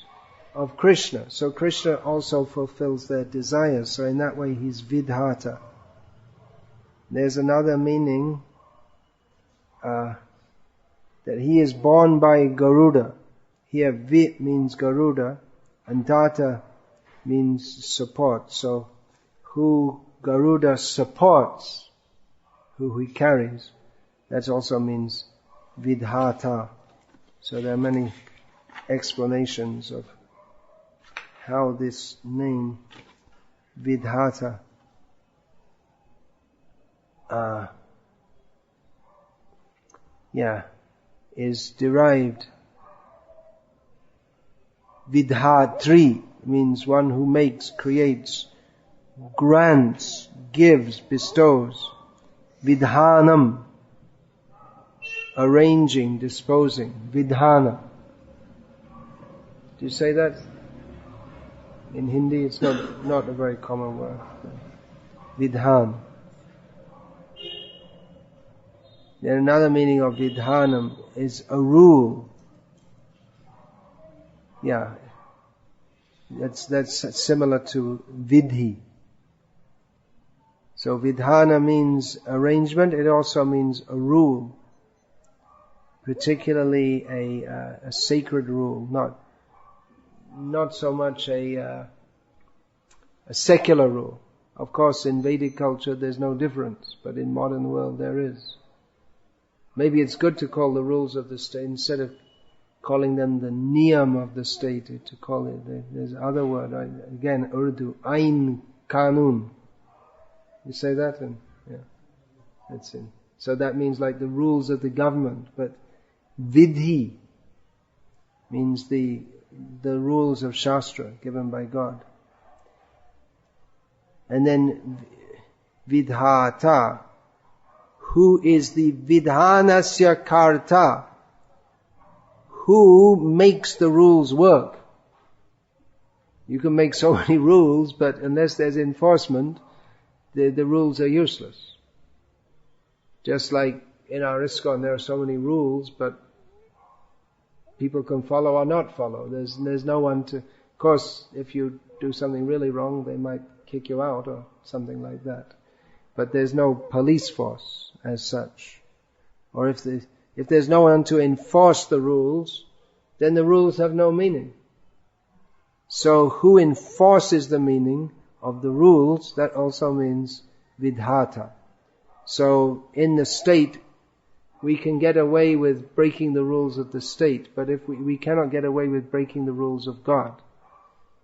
of Krishna. So Krishna also fulfills their desires. So in that way he's Vidhata. There's another meaning that he is born by Garuda. Here Vid means Garuda and Dhata means support. So who Garuda supports, who he carries, that also means Vidhata. So there are many explanations of how this name Vidhata is derived. Vidhatri means one who makes, creates, grants, gives, bestows. Vidhanam, arranging, disposing. Vidhana. Do you say that? In Hindi it's not a very common word. Vidhan. Then another meaning of vidhanam is a rule. Yeah. That's similar to vidhi. So vidhana means arrangement, it also means a rule. Particularly a sacred rule, not so much a secular rule. Of course, in Vedic culture there's no difference, but in modern world there is. Maybe it's good to call the rules of the state, instead of calling them the niyam of the state, to call it, there's other word, again, Urdu, Ain Kanun. You say that? Yeah, that's in So that means like the rules of the government. But vidhi means the rules of Shastra given by God. And then Vidhata, who is the vidhanasya karta, who makes the rules work. You can make so many rules, but unless there's enforcement, the rules are useless. Just like in our ISKCON, there are so many rules, but people can follow or not follow. There's no one to... Of course, if you do something really wrong, they might kick you out or something like that. But there's no police force as such. Or if there's no one to enforce the rules, then the rules have no meaning. So who enforces the meaning of the rules, that also means Vidhata. So in the state, we can get away with breaking the rules of the state, but if we cannot get away with breaking the rules of God.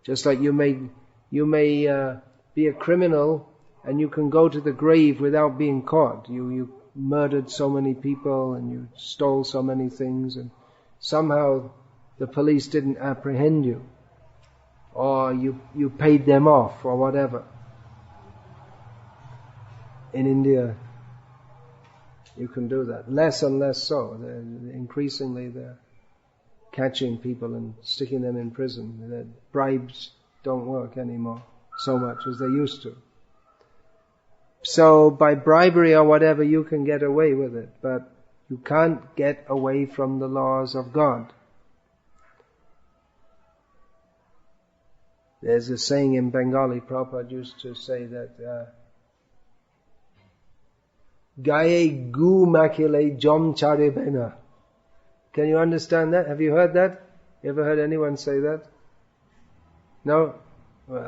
Just like you may be a criminal and you can go to the grave without being caught. You murdered so many people and you stole so many things and somehow the police didn't apprehend you, or you paid them off or whatever. In India, you can do that. Less and less so. Increasingly they're catching people and sticking them in prison. The bribes don't work anymore so much as they used to. So by bribery or whatever you can get away with it, but you can't get away from the laws of God. There's a saying in Bengali, Prabhupada used to say that Gaye gu makile jom chare bena. Can you understand that? Have you heard that? You ever heard anyone say that? No? Well,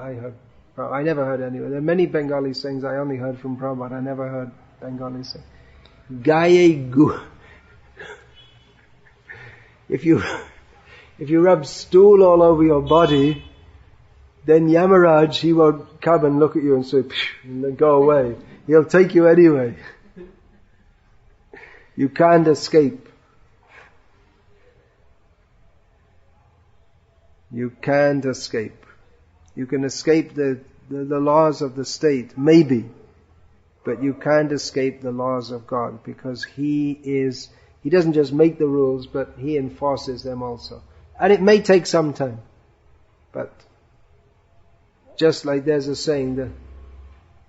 I never heard anyone. There are many Bengali sayings I only heard from Prabhupada. I never heard Bengali saying. Gaye gu. If you rub stool all over your body, then Yamaraj, he won't come and look at you and say, and then go away. He'll take you anyway. You can't escape. You can't escape. You can escape the laws of the state, maybe, but you can't escape the laws of God, because He doesn't just make the rules, but He enforces them also. And it may take some time, but just like there's a saying,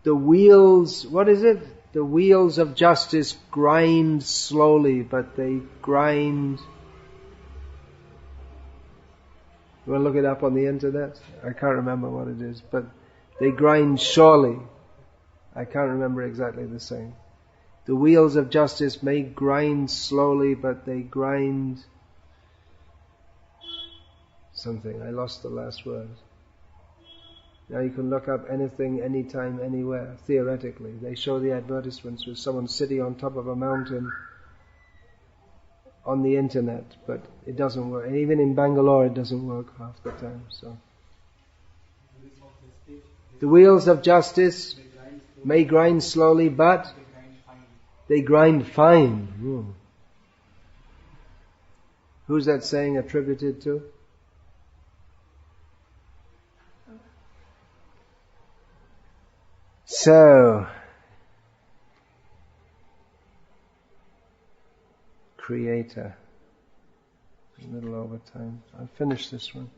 the wheels, what is it? The wheels of justice grind slowly, but they grind... You want to look it up on the internet? I can't remember what it is, but they grind surely. I can't remember exactly the saying. The wheels of justice may grind slowly, but they grind... something. I lost the last word. Now you can look up anything, anytime, anywhere, theoretically. They show the advertisements with someone sitting on top of a mountain on the internet, but it doesn't work. And even in Bangalore it doesn't work half the time. So the wheels of justice may grind slowly, but they grind fine. Who's that saying attributed to? So, Creator. A little over time. I'll finish this one.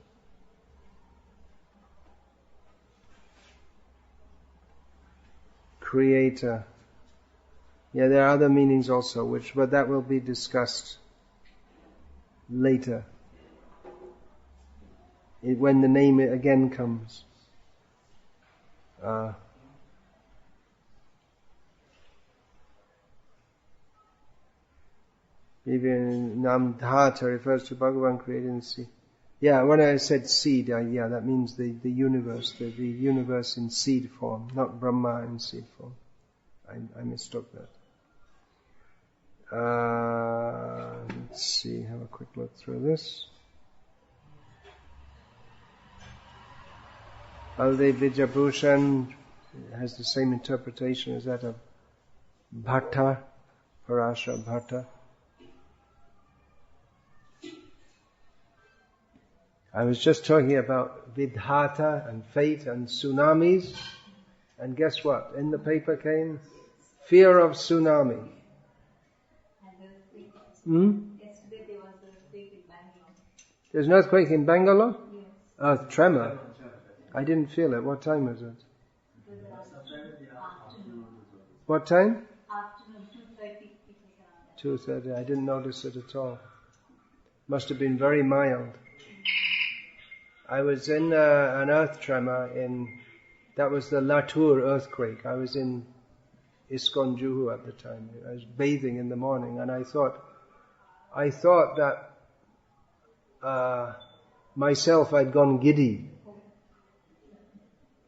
Creator. Yeah, there are other meanings also, but that will be discussed later, when the name again comes. Even Nam Dhata refers to Bhagavan creating the seed. Yeah, when I said seed, that means the universe, the universe in seed form, not Brahma in seed form. I mistook that. Let's see, have a quick look through this. Alde Vijabhushan has the same interpretation as that of Bhakta. Parasha Bhatta. I was just talking about Vidhata and fate and tsunamis, and guess what? In the paper came fear of tsunami. Yesterday there was an earthquake in Bangalore. There's an earthquake in Bangalore? Yes. Earth tremor. I didn't feel it. What time was it? It was afternoon. What time? Afternoon, 2:30. It was around that. 2:30. I didn't notice it at all. Must have been very mild. I was in an earth tremor that was the Latur earthquake. I was in ISKCON Juhu at the time. I was bathing in the morning, and I thought that myself I'd gone giddy.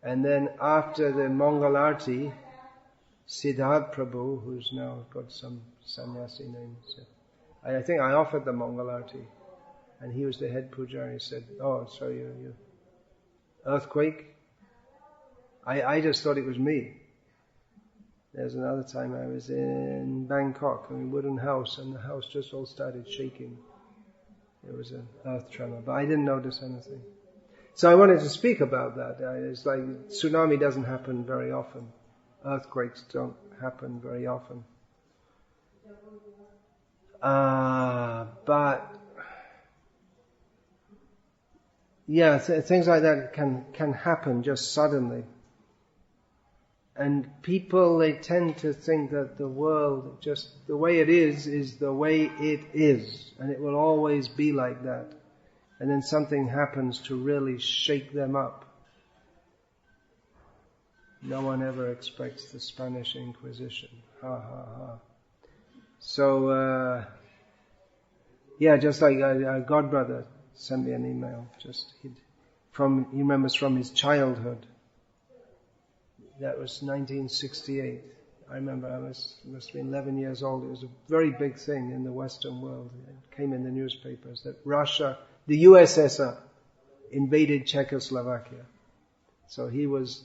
And then after the Mangalarti, Siddharth Prabhu, who's now got some sannyasi name, I think I offered the Mangalarti, and he was the head pujari. He said, "Oh, so you earthquake?" I just thought it was me. There's another time I was in Bangkok, in a wooden house, and the house just all started shaking. It was an earth tremor, but I didn't notice anything. So I wanted to speak about that. It's like tsunami doesn't happen very often. Earthquakes don't happen very often. But yeah, things like that can happen just suddenly. And people, they tend to think that the world, just the way it is the way it is. And it will always be like that. And then something happens to really shake them up. No one ever expects the Spanish Inquisition. Ha ha ha. So, just like our godbrother sent me an email. He remembers from his childhood. That was 1968. I remember I must have been 11 years old. It was a very big thing in the Western world. It came in the newspapers that Russia, the USSR, invaded Czechoslovakia. So he was,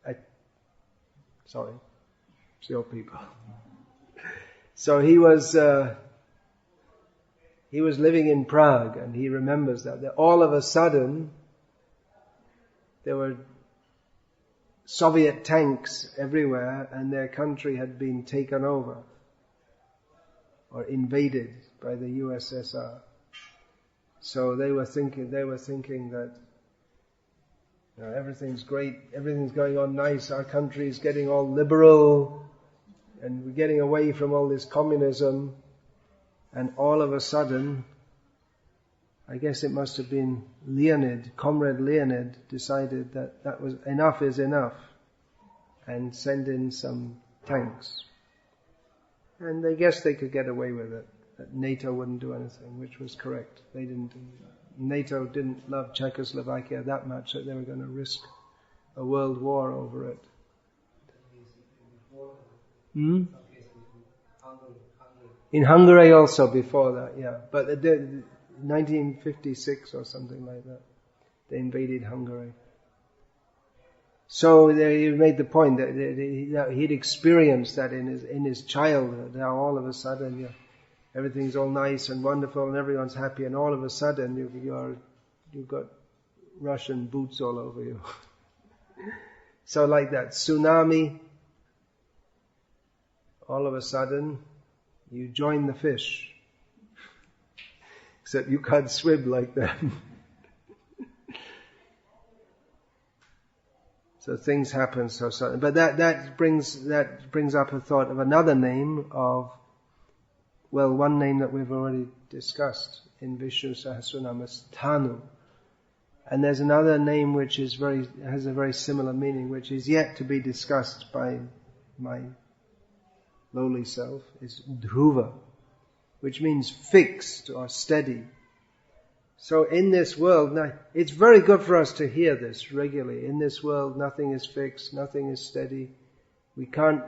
it's your people. So he was living in Prague, and he remembers that all of a sudden there were Soviet tanks everywhere, and their country had been taken over or invaded by the USSR. So they were thinking that everything's great, everything's going on nice, our country is getting all liberal, and we're getting away from all this communism. And all of a sudden, I guess it must have been Comrade Leonid decided that was enough is enough, and send in some tanks. And I guess they could get away with it, that NATO wouldn't do anything, which was correct. NATO didn't love Czechoslovakia that much that they were going to risk a world war over it. In Hungary also before that, yeah. But 1956 or something like that, they invaded Hungary. So he made the point that he'd experienced that in his childhood. Now all of a sudden, everything's all nice and wonderful, and everyone's happy, and all of a sudden you've got Russian boots all over you. So like that tsunami, all of a sudden you join the fish. Except you can't swim like them. So things happen so suddenly. But that brings up a thought of another name one name that we've already discussed in Vishnu Sahasranama, Thanu. And there's another name which has a very similar meaning, which is yet to be discussed by my lowly self, is Dhruva, which means fixed or steady. So in this world, now, it's very good for us to hear this regularly. In this world, nothing is fixed, nothing is steady. We can't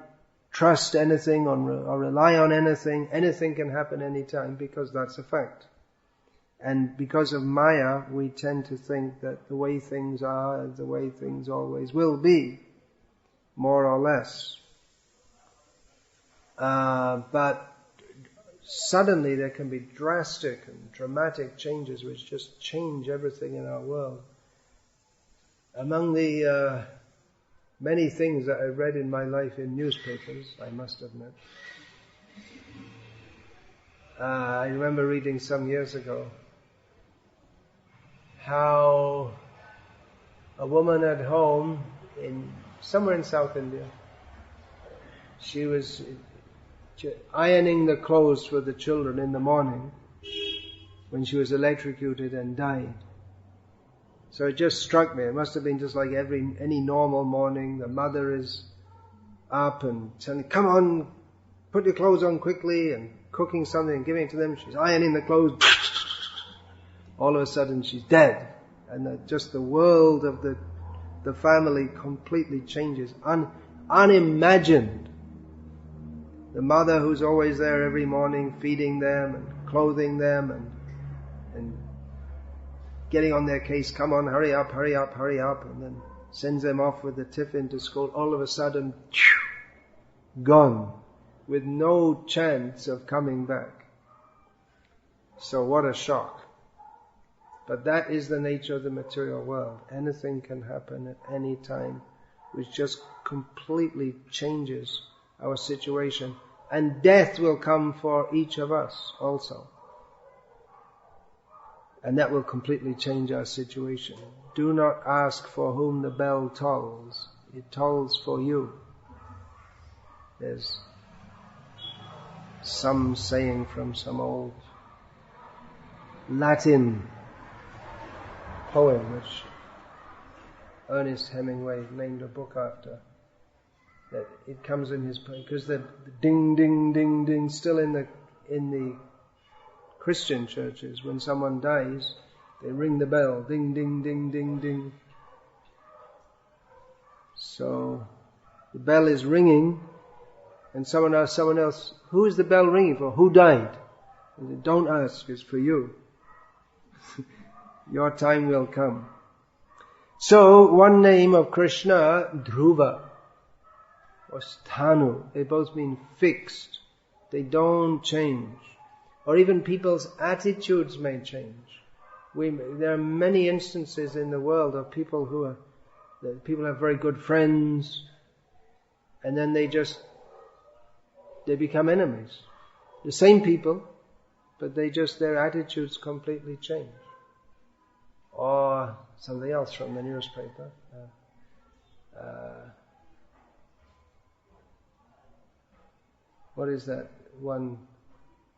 trust anything or rely on anything. Anything can happen anytime, because that's a fact. And because of Maya, we tend to think that the way things are is the way things always will be, more or less. But suddenly there can be drastic and dramatic changes which just change everything in our world. Among the many things that I read in my life in newspapers, I must admit, I remember reading some years ago how a woman at home somewhere in South India, she was ironing the clothes for the children in the morning when she was electrocuted and died. So it just struck me. It must have been just like any normal morning. The mother is up and saying, "Come on, put your clothes on quickly," and cooking something and giving it to them. She's ironing the clothes. All of a sudden she's dead. And just the world of the family completely changes. Unimagined. The mother who's always there every morning feeding them and clothing them and getting on their case, "Come on, hurry up, hurry up, hurry up," and then sends them off with the tiffin to school. All of a sudden, gone, with no chance of coming back. So what a shock. But that is the nature of the material world. Anything can happen at any time, which just completely changes our situation. And death will come for each of us also. And that will completely change our situation. Do not ask for whom the bell tolls. It tolls for you. There's some saying from some old Latin poem which Ernest Hemingway named a book after. That it comes in his poem because the ding ding ding ding still in the Christian churches, when someone dies, they ring the bell, ding ding ding ding ding. So the bell is ringing, and someone asks someone else, "Who is the bell ringing for? Who died?" And they, "Don't ask, it's for you." Your time will come. So one name of Krishna, Dhruva or Sthanu, they both mean fixed. They don't change. Or even people's attitudes may change. There are many instances in the world of people people have very good friends, and then they become enemies. The same people, but their attitudes completely change. Or something else from the newspaper. What is that? One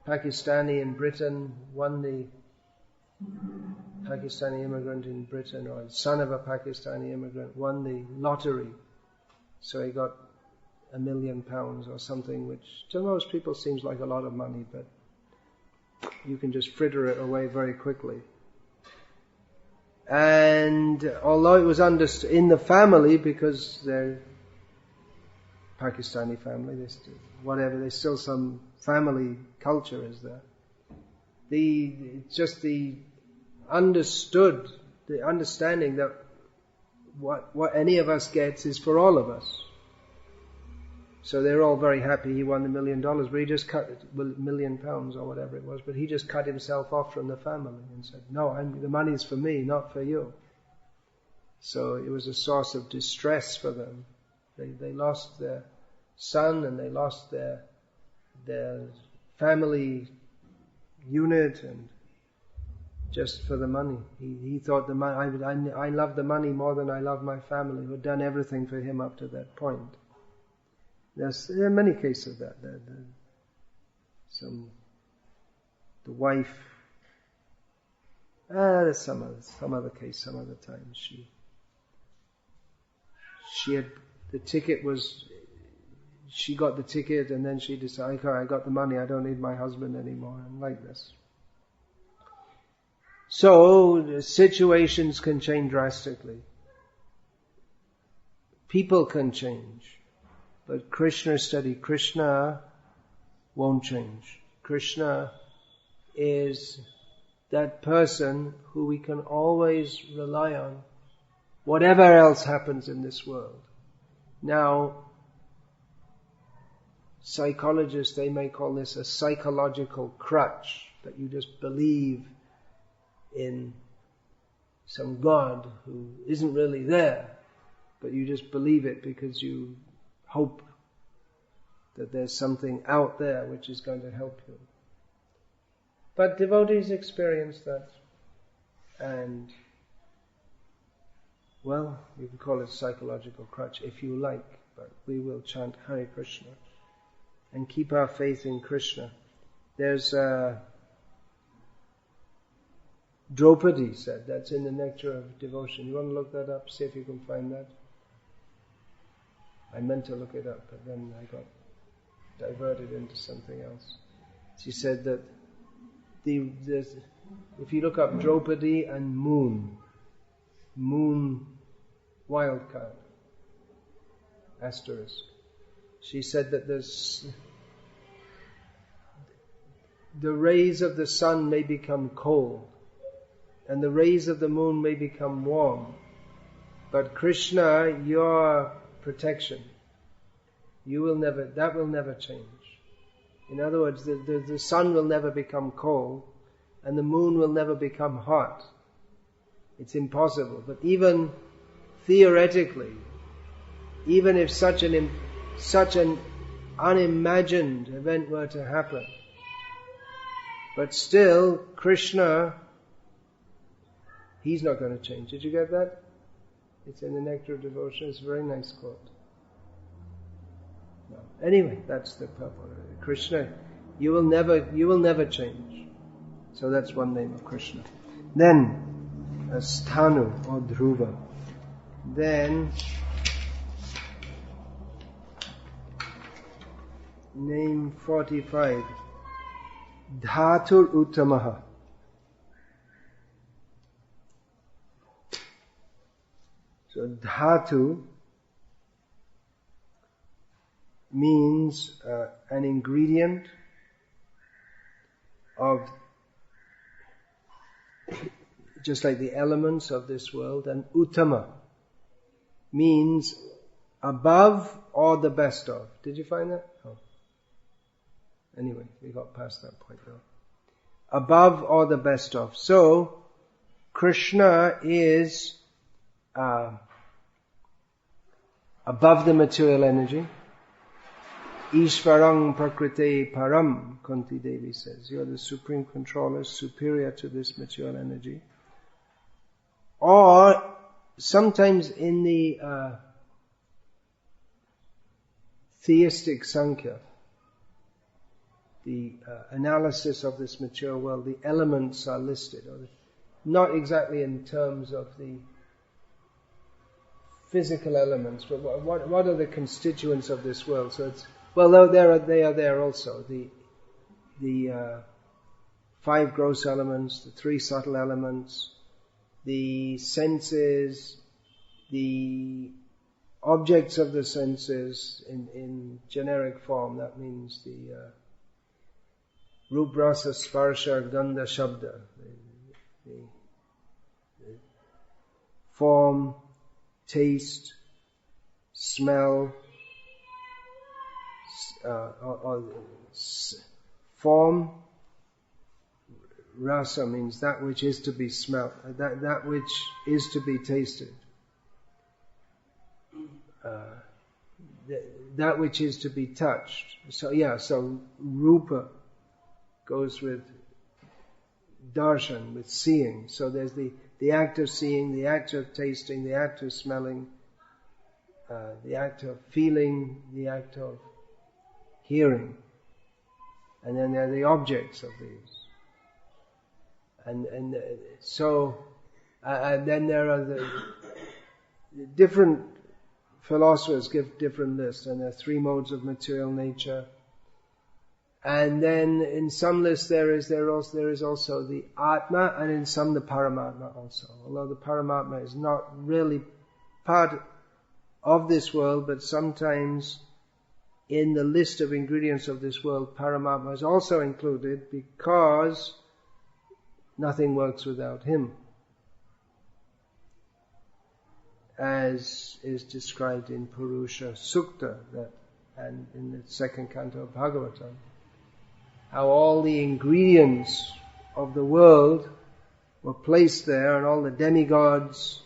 Pakistani in Britain Pakistani immigrant in Britain, or son of a Pakistani immigrant, won the lottery. So he got £1 million or something, which to most people seems like a lot of money, but you can just fritter it away very quickly. And although it was understood in the family, because they're Pakistani family, there's still some family culture is there. The understanding that what any of us gets is for all of us. So they're all very happy he won the $1 million, but he just cut £1 million or whatever it was, but he just cut himself off from the family and said, "No, the money's for me, not for you." So it was a source of distress for them. They lost their son and they lost their family unit, and just for the money. He thought the money, I love the money more than I love my family, who had done everything for him up to that point. There are many cases of that. The wife, there's some other case, some other time. She had, the ticket was, she got the ticket and then she decided, I got the money, I don't need my husband anymore, and like this. So, situations can change drastically. People can change. But Krishna won't change. Krishna is that person who we can always rely on, whatever else happens in this world. Now, psychologists, they may call this a psychological crutch, that you just believe in some God who isn't really there, but you just believe it because you hope that there's something out there which is going to help you. But devotees experience that, and well, you can call it psychological crutch if you like, but we will chant Hare Krishna and keep our faith in Krishna. There's Draupadi said, that's in the Nectar of Devotion. You want to look that up, see if you can find that? I meant to look it up, but then I got diverted into something else. She said that if you look up Draupadi and moon wildcard, asterisk, she said that the rays of the sun may become cold and the rays of the moon may become warm, but Krishna, your protection, that will never change. In other words, the sun will never become cold and the moon will never become hot. It's impossible. But even theoretically, even if such an unimagined event were to happen, but still Krishna, He's not going to change. Did you get that? It's in the Nectar of Devotion. It's a very nice quote. No. Anyway, that's the purport. Krishna, you will never change. So that's one name of Krishna. Then Sthanu or Dhruva. Then name 45, Dhaturuttamah. So Dhatu means an ingredient of, just like the elements of this world, and Uttama means above or the best of. Did you find that? Oh. Anyway, we got past that point now. Above or the best of. So, Krishna is above the material energy. Ishvarang Prakrite Param, Kunti Devi says. You are the supreme controller, superior to this material energy. Or sometimes in the theistic Sankhya, the analysis of this material world, the elements are listed. Not exactly in terms of the physical elements, but what are the constituents of this world? So it's, well, they are there also. The 5 gross elements, the 3 subtle elements, the senses, the objects of the senses in generic form. That means the Rup, Rasa, Sparsha, Gandha, Shabda. The form, taste, smell, form. Rasa means that which is to be smelled, that which is to be tasted, that which is to be touched. So rupa goes with darshan, with seeing. So there's the act of seeing, the act of tasting, the act of smelling, the act of feeling, the act of hearing. And then there are the objects of these. And then there are the different philosophers give different lists, and there are 3 modes of material nature. And then in some lists there is also the Atma, and in some the Paramatma also. Although the Paramatma is not really part of this world, but sometimes in the list of ingredients of this world, Paramatma is also included because nothing works without Him, as is described in Purusha Sukta, that and in the second canto of Bhagavatam, how all the ingredients of the world were placed there, and all the demigods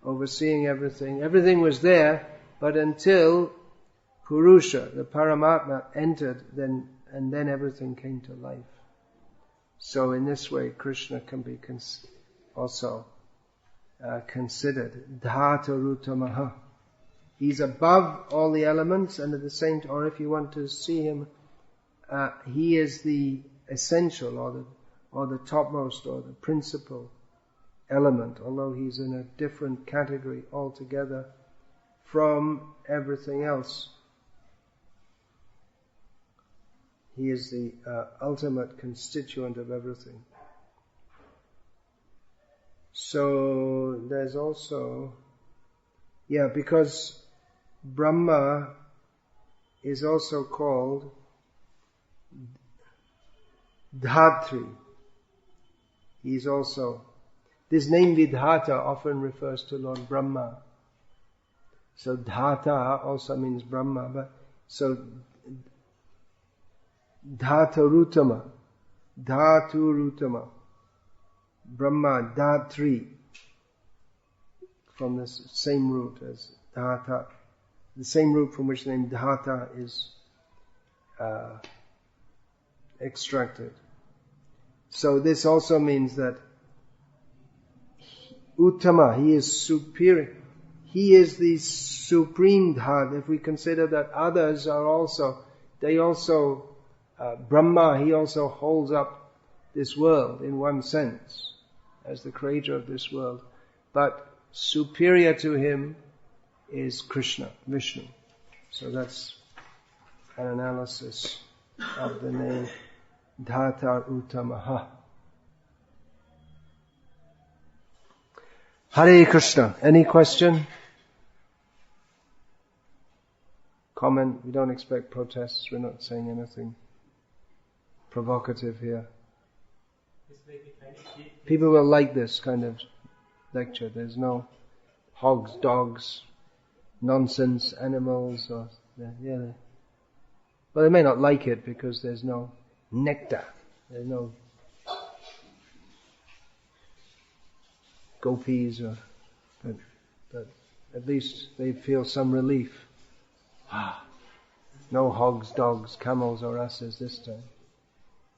overseeing everything. Everything was there, but until Purusha, the Paramatma, entered, then everything came to life. So in this way, Krishna can be also considered Dhaturuttamah. He's above all the elements, and at the same time, or if you want to see him, he is the essential, or the topmost, or the principal element, although he's in a different category altogether from everything else. He is the ultimate constituent of everything. So there's also, because Brahma is also called Dhatri. He's also, this name Vidhata often refers to Lord Brahma. So Dhata also means Brahma, but so Dhaturuttamah, Brahma, Dhatri, from the same root as Dhata, the same root from which the name Dhata is extracted. So this also means that Uttama, he is superior. He is the supreme Dhat. If we consider that others are also, Brahma, he also holds up this world in one sense, as the creator of this world. But superior to him is Krishna, Vishnu. So that's an analysis of the name Dhaturuttamah. Hare Krishna. Any question? Comment? We don't expect protests. We're not saying anything provocative here. People will like this kind of lecture. There's no hogs, dogs, nonsense, animals, or well, they may not like it because there's no nectar. There's no gopis, but at least they feel some relief. No hogs, dogs, camels, or asses this time.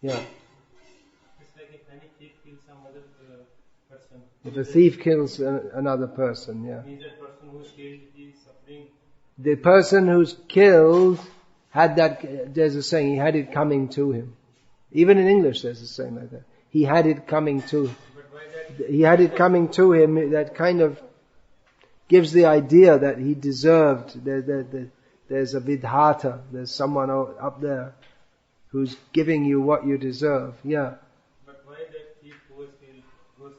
Yeah. It's like if any thief kills some other person. If a thief kills another person, Means that person who's killed is suffering. The person who's killed had that. There's a saying. He had it coming to him. Even in English, there's a saying like that. He had it coming to. But why that? He had it coming to him. That kind of gives the idea that he deserved. There's a Vidhata. There's someone up there who's giving you what you deserve. Yeah. But why that thief who was killed? Because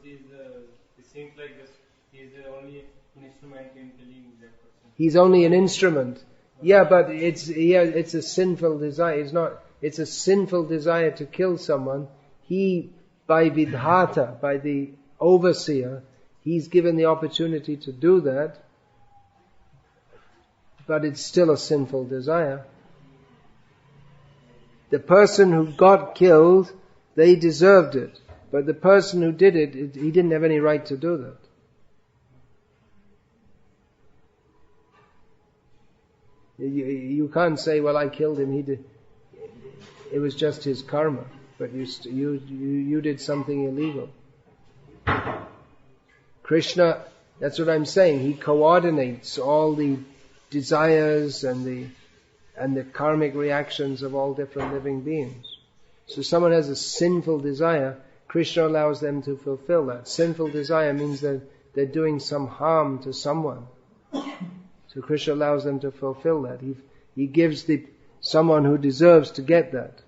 it seems like this. He's only an instrument in killing that person. He's only an instrument. Yeah, but it's a sinful desire. It's a sinful desire to kill someone. He, by Vidhata, by the overseer, he's given the opportunity to do that. But it's still a sinful desire. The person who got killed, they deserved it. But the person who did it, he didn't have any right to do that. You can't say, well, I killed him, he did. It was just his karma. But you did something illegal. Krishna, that's what I'm saying, he coordinates all the desires and the karmic reactions of all different living beings. So someone has a sinful desire, Krishna allows them to fulfill that. Sinful desire means that they're doing some harm to someone. So Krishna allows them to fulfill that. He gives someone who deserves to get that.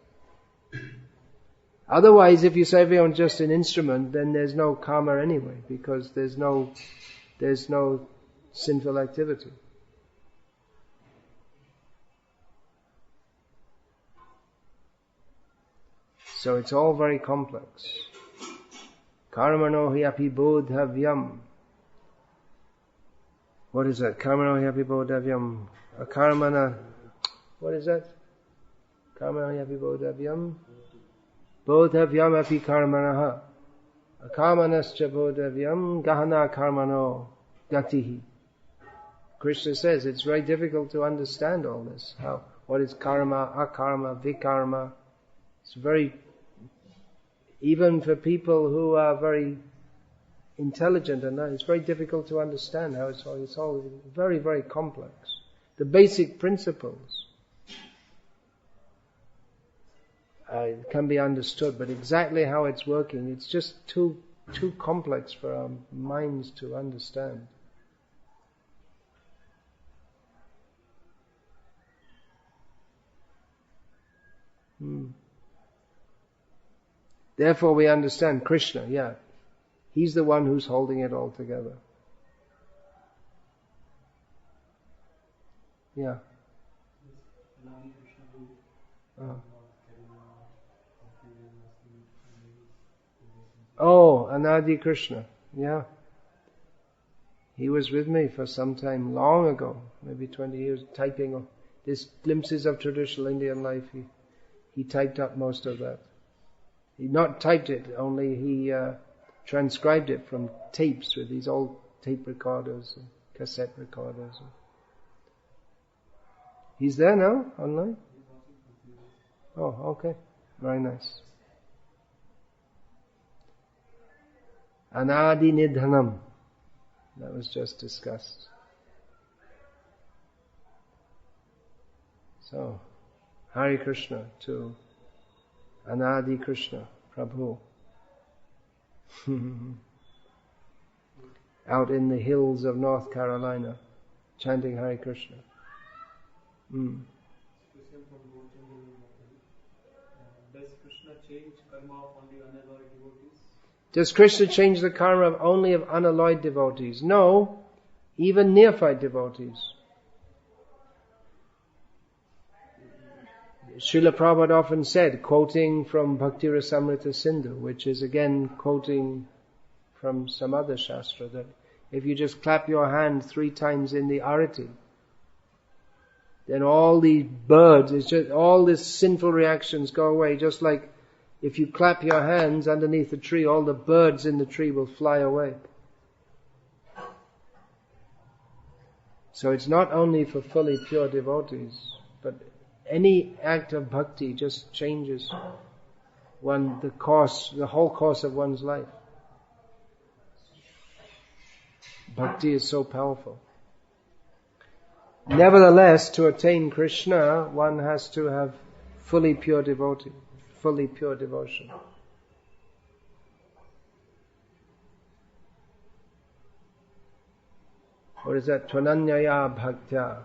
Otherwise, if you say everyone's just an instrument, then there's no karma anyway, because there's no sinful activity. So it's all very complex. Karmano hi api bodhavyam. What is that? Karmano hi api bodhavyam. Akarmana. What is that? Karmana api bodhavyam. Bodhavyam api karmanaha. Akamanascha bodhavyam gahana karmano gatihi. Krishna says it's very difficult to understand all this. What is karma, akarma, vikarma? It's very, even for people who are very intelligent and that, it's very difficult to understand how it's all very, very complex. The basic principles can be understood, but exactly how it's working, it's just too complex for our minds to understand. Therefore we understand Krishna, He's the one who's holding it all together. Yeah. Oh, Anadi Krishna. Yeah. He was with me for some time long ago, maybe 20 years, typing these glimpses of traditional Indian life. He typed up most of that. He not typed it, only he transcribed it from tapes with these old tape recorders and cassette recorders. He's there now, online? Oh, okay. Very nice. Anadi Nidhanam. That was just discussed. So, Hare Krishna to Anadi Krishna, Prabhu. Out in the hills of North Carolina, chanting Hare Krishna. Does Krishna change karma of only unalloyed devotees? Does Krishna change the karma only of unalloyed devotees? No, even neophyte devotees. Srila Prabhupada often said, quoting from Bhakti Rasamrita Sindhu, which is again quoting from some other shastra, that if you just clap your hand 3 times in the arati, then all these birds, it's just all these sinful reactions go away. Just like if you clap your hands underneath a tree, all the birds in the tree will fly away. So it's not only for fully pure devotees, but any act of bhakti just changes the whole course of one's life. Bhakti is so powerful. Nevertheless, to attain Krishna, one has to have fully pure devotee, fully pure devotion. What is that? Tvananyaya bhaktya.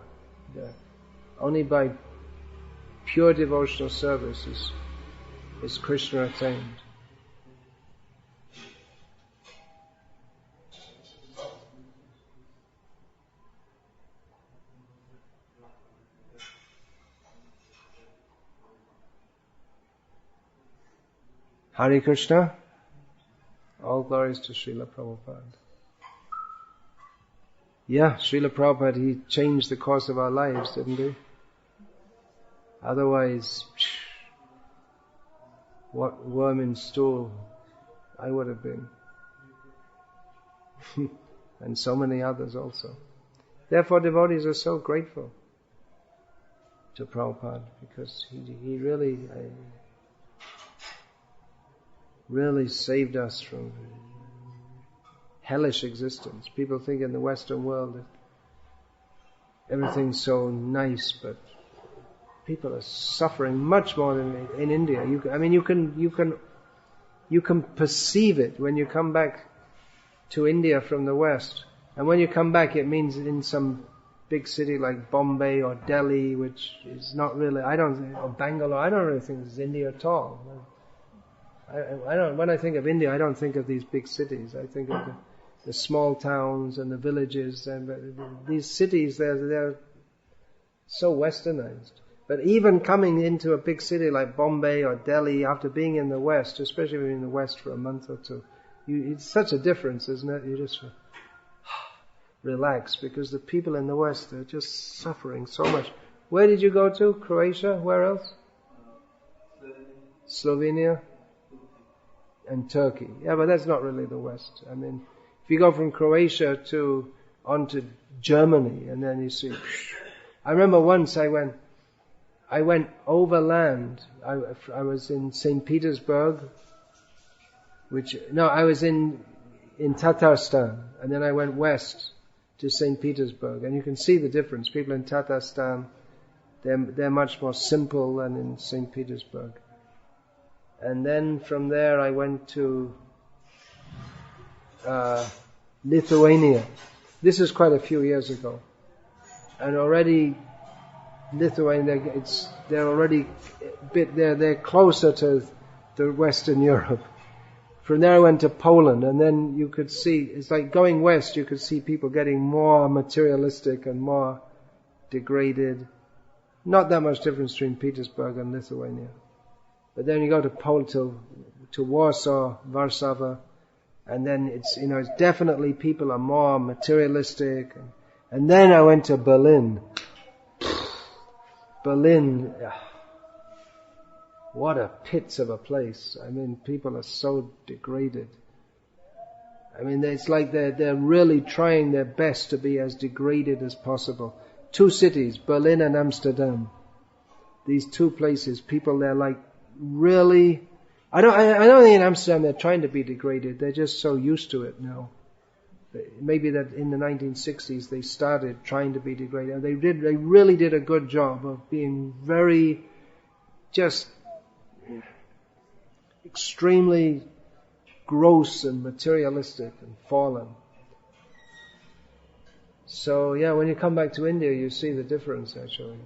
Only by pure devotional service is Krishna attained. Hare Krishna. All glories to Srila Prabhupada. Yeah, Srila Prabhupada, he changed the course of our lives, didn't he? Otherwise, what worm in stool I would have been. And so many others also. Therefore devotees are so grateful to Prabhupada, because he really saved us from hellish existence. People think in the Western world that everything's so nice, but people are suffering much more than in India. You can perceive it when you come back to India from the West. And when you come back, it means in some big city like Bombay or Delhi, which is not really, or Bangalore, I don't really think this is India at all. When I think of India, I don't think of these big cities. I think of the small towns and the villages, and these cities, they're so westernized. But even coming into a big city like Bombay or Delhi, after being in the West, especially being in the West for a month or two, it's such a difference, isn't it? You just relax, because the people in the West are just suffering so much. Where did you go to? Croatia? Where else? Slovenia? And Turkey. Yeah, but that's not really the West. I mean, if you go from Croatia on to Germany, and then you see... I remember once I went overland. I was in St. Petersburg, I was in Tatarstan, and then I went west to St. Petersburg, and you can see the difference. People in Tatarstan, they're much more simple than in St. Petersburg. And then from there I went to Lithuania. This is quite a few years ago, and already Lithuania, they're closer to Western Europe. From there I went to Poland, and then you could see, it's like going west, you could see people getting more materialistic and more degraded. Not that much difference between Petersburg and Lithuania. But then you go to Poland, to Warsaw, Warsaw, and then it's definitely people are more materialistic. And then I went to Berlin. Berlin, what a pits of a place. I mean, people are so degraded. I mean, it's like they're really trying their best to be as degraded as possible. 2 cities, Berlin and Amsterdam. These 2 places, people there like really... I don't think in Amsterdam they're trying to be degraded. They're just so used to it now. Maybe that in the 1960s they started trying to be degraded. They really did a good job of being very just extremely gross and materialistic and fallen. So yeah, when you come back to India you see the difference actually.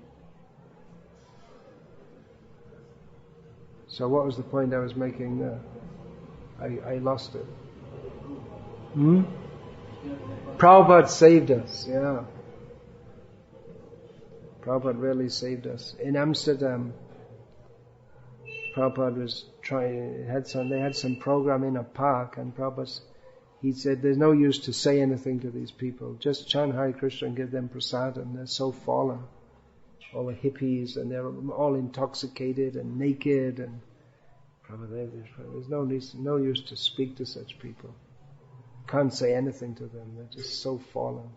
So what was the point I was making there? I lost it. Prabhupada saved us, yeah. Prabhupada really saved us. In Amsterdam, Prabhupada was they had some program in a park, and Prabhupada, he said, there's no use to say anything to these people. Just chant Hare Krishna and give them prasadam. They're so fallen. All the hippies, and they're all intoxicated and naked, and Prabhupada, there's no use to speak to such people. Can't say anything to them. They're just so fallen.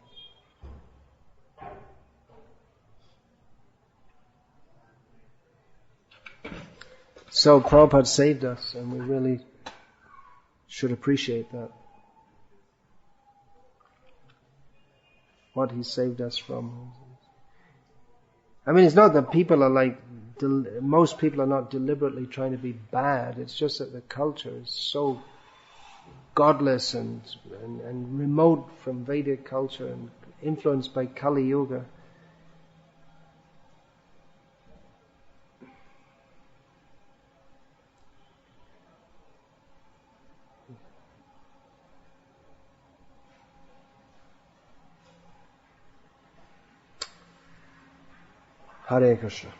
So Prabhupada saved us, and we really should appreciate that. What he saved us from. I mean, it's not that people are like, most people are not deliberately trying to be bad. It's just that the culture is so godless and remote from Vedic culture and influenced by Kali Yuga. Hare Krishna.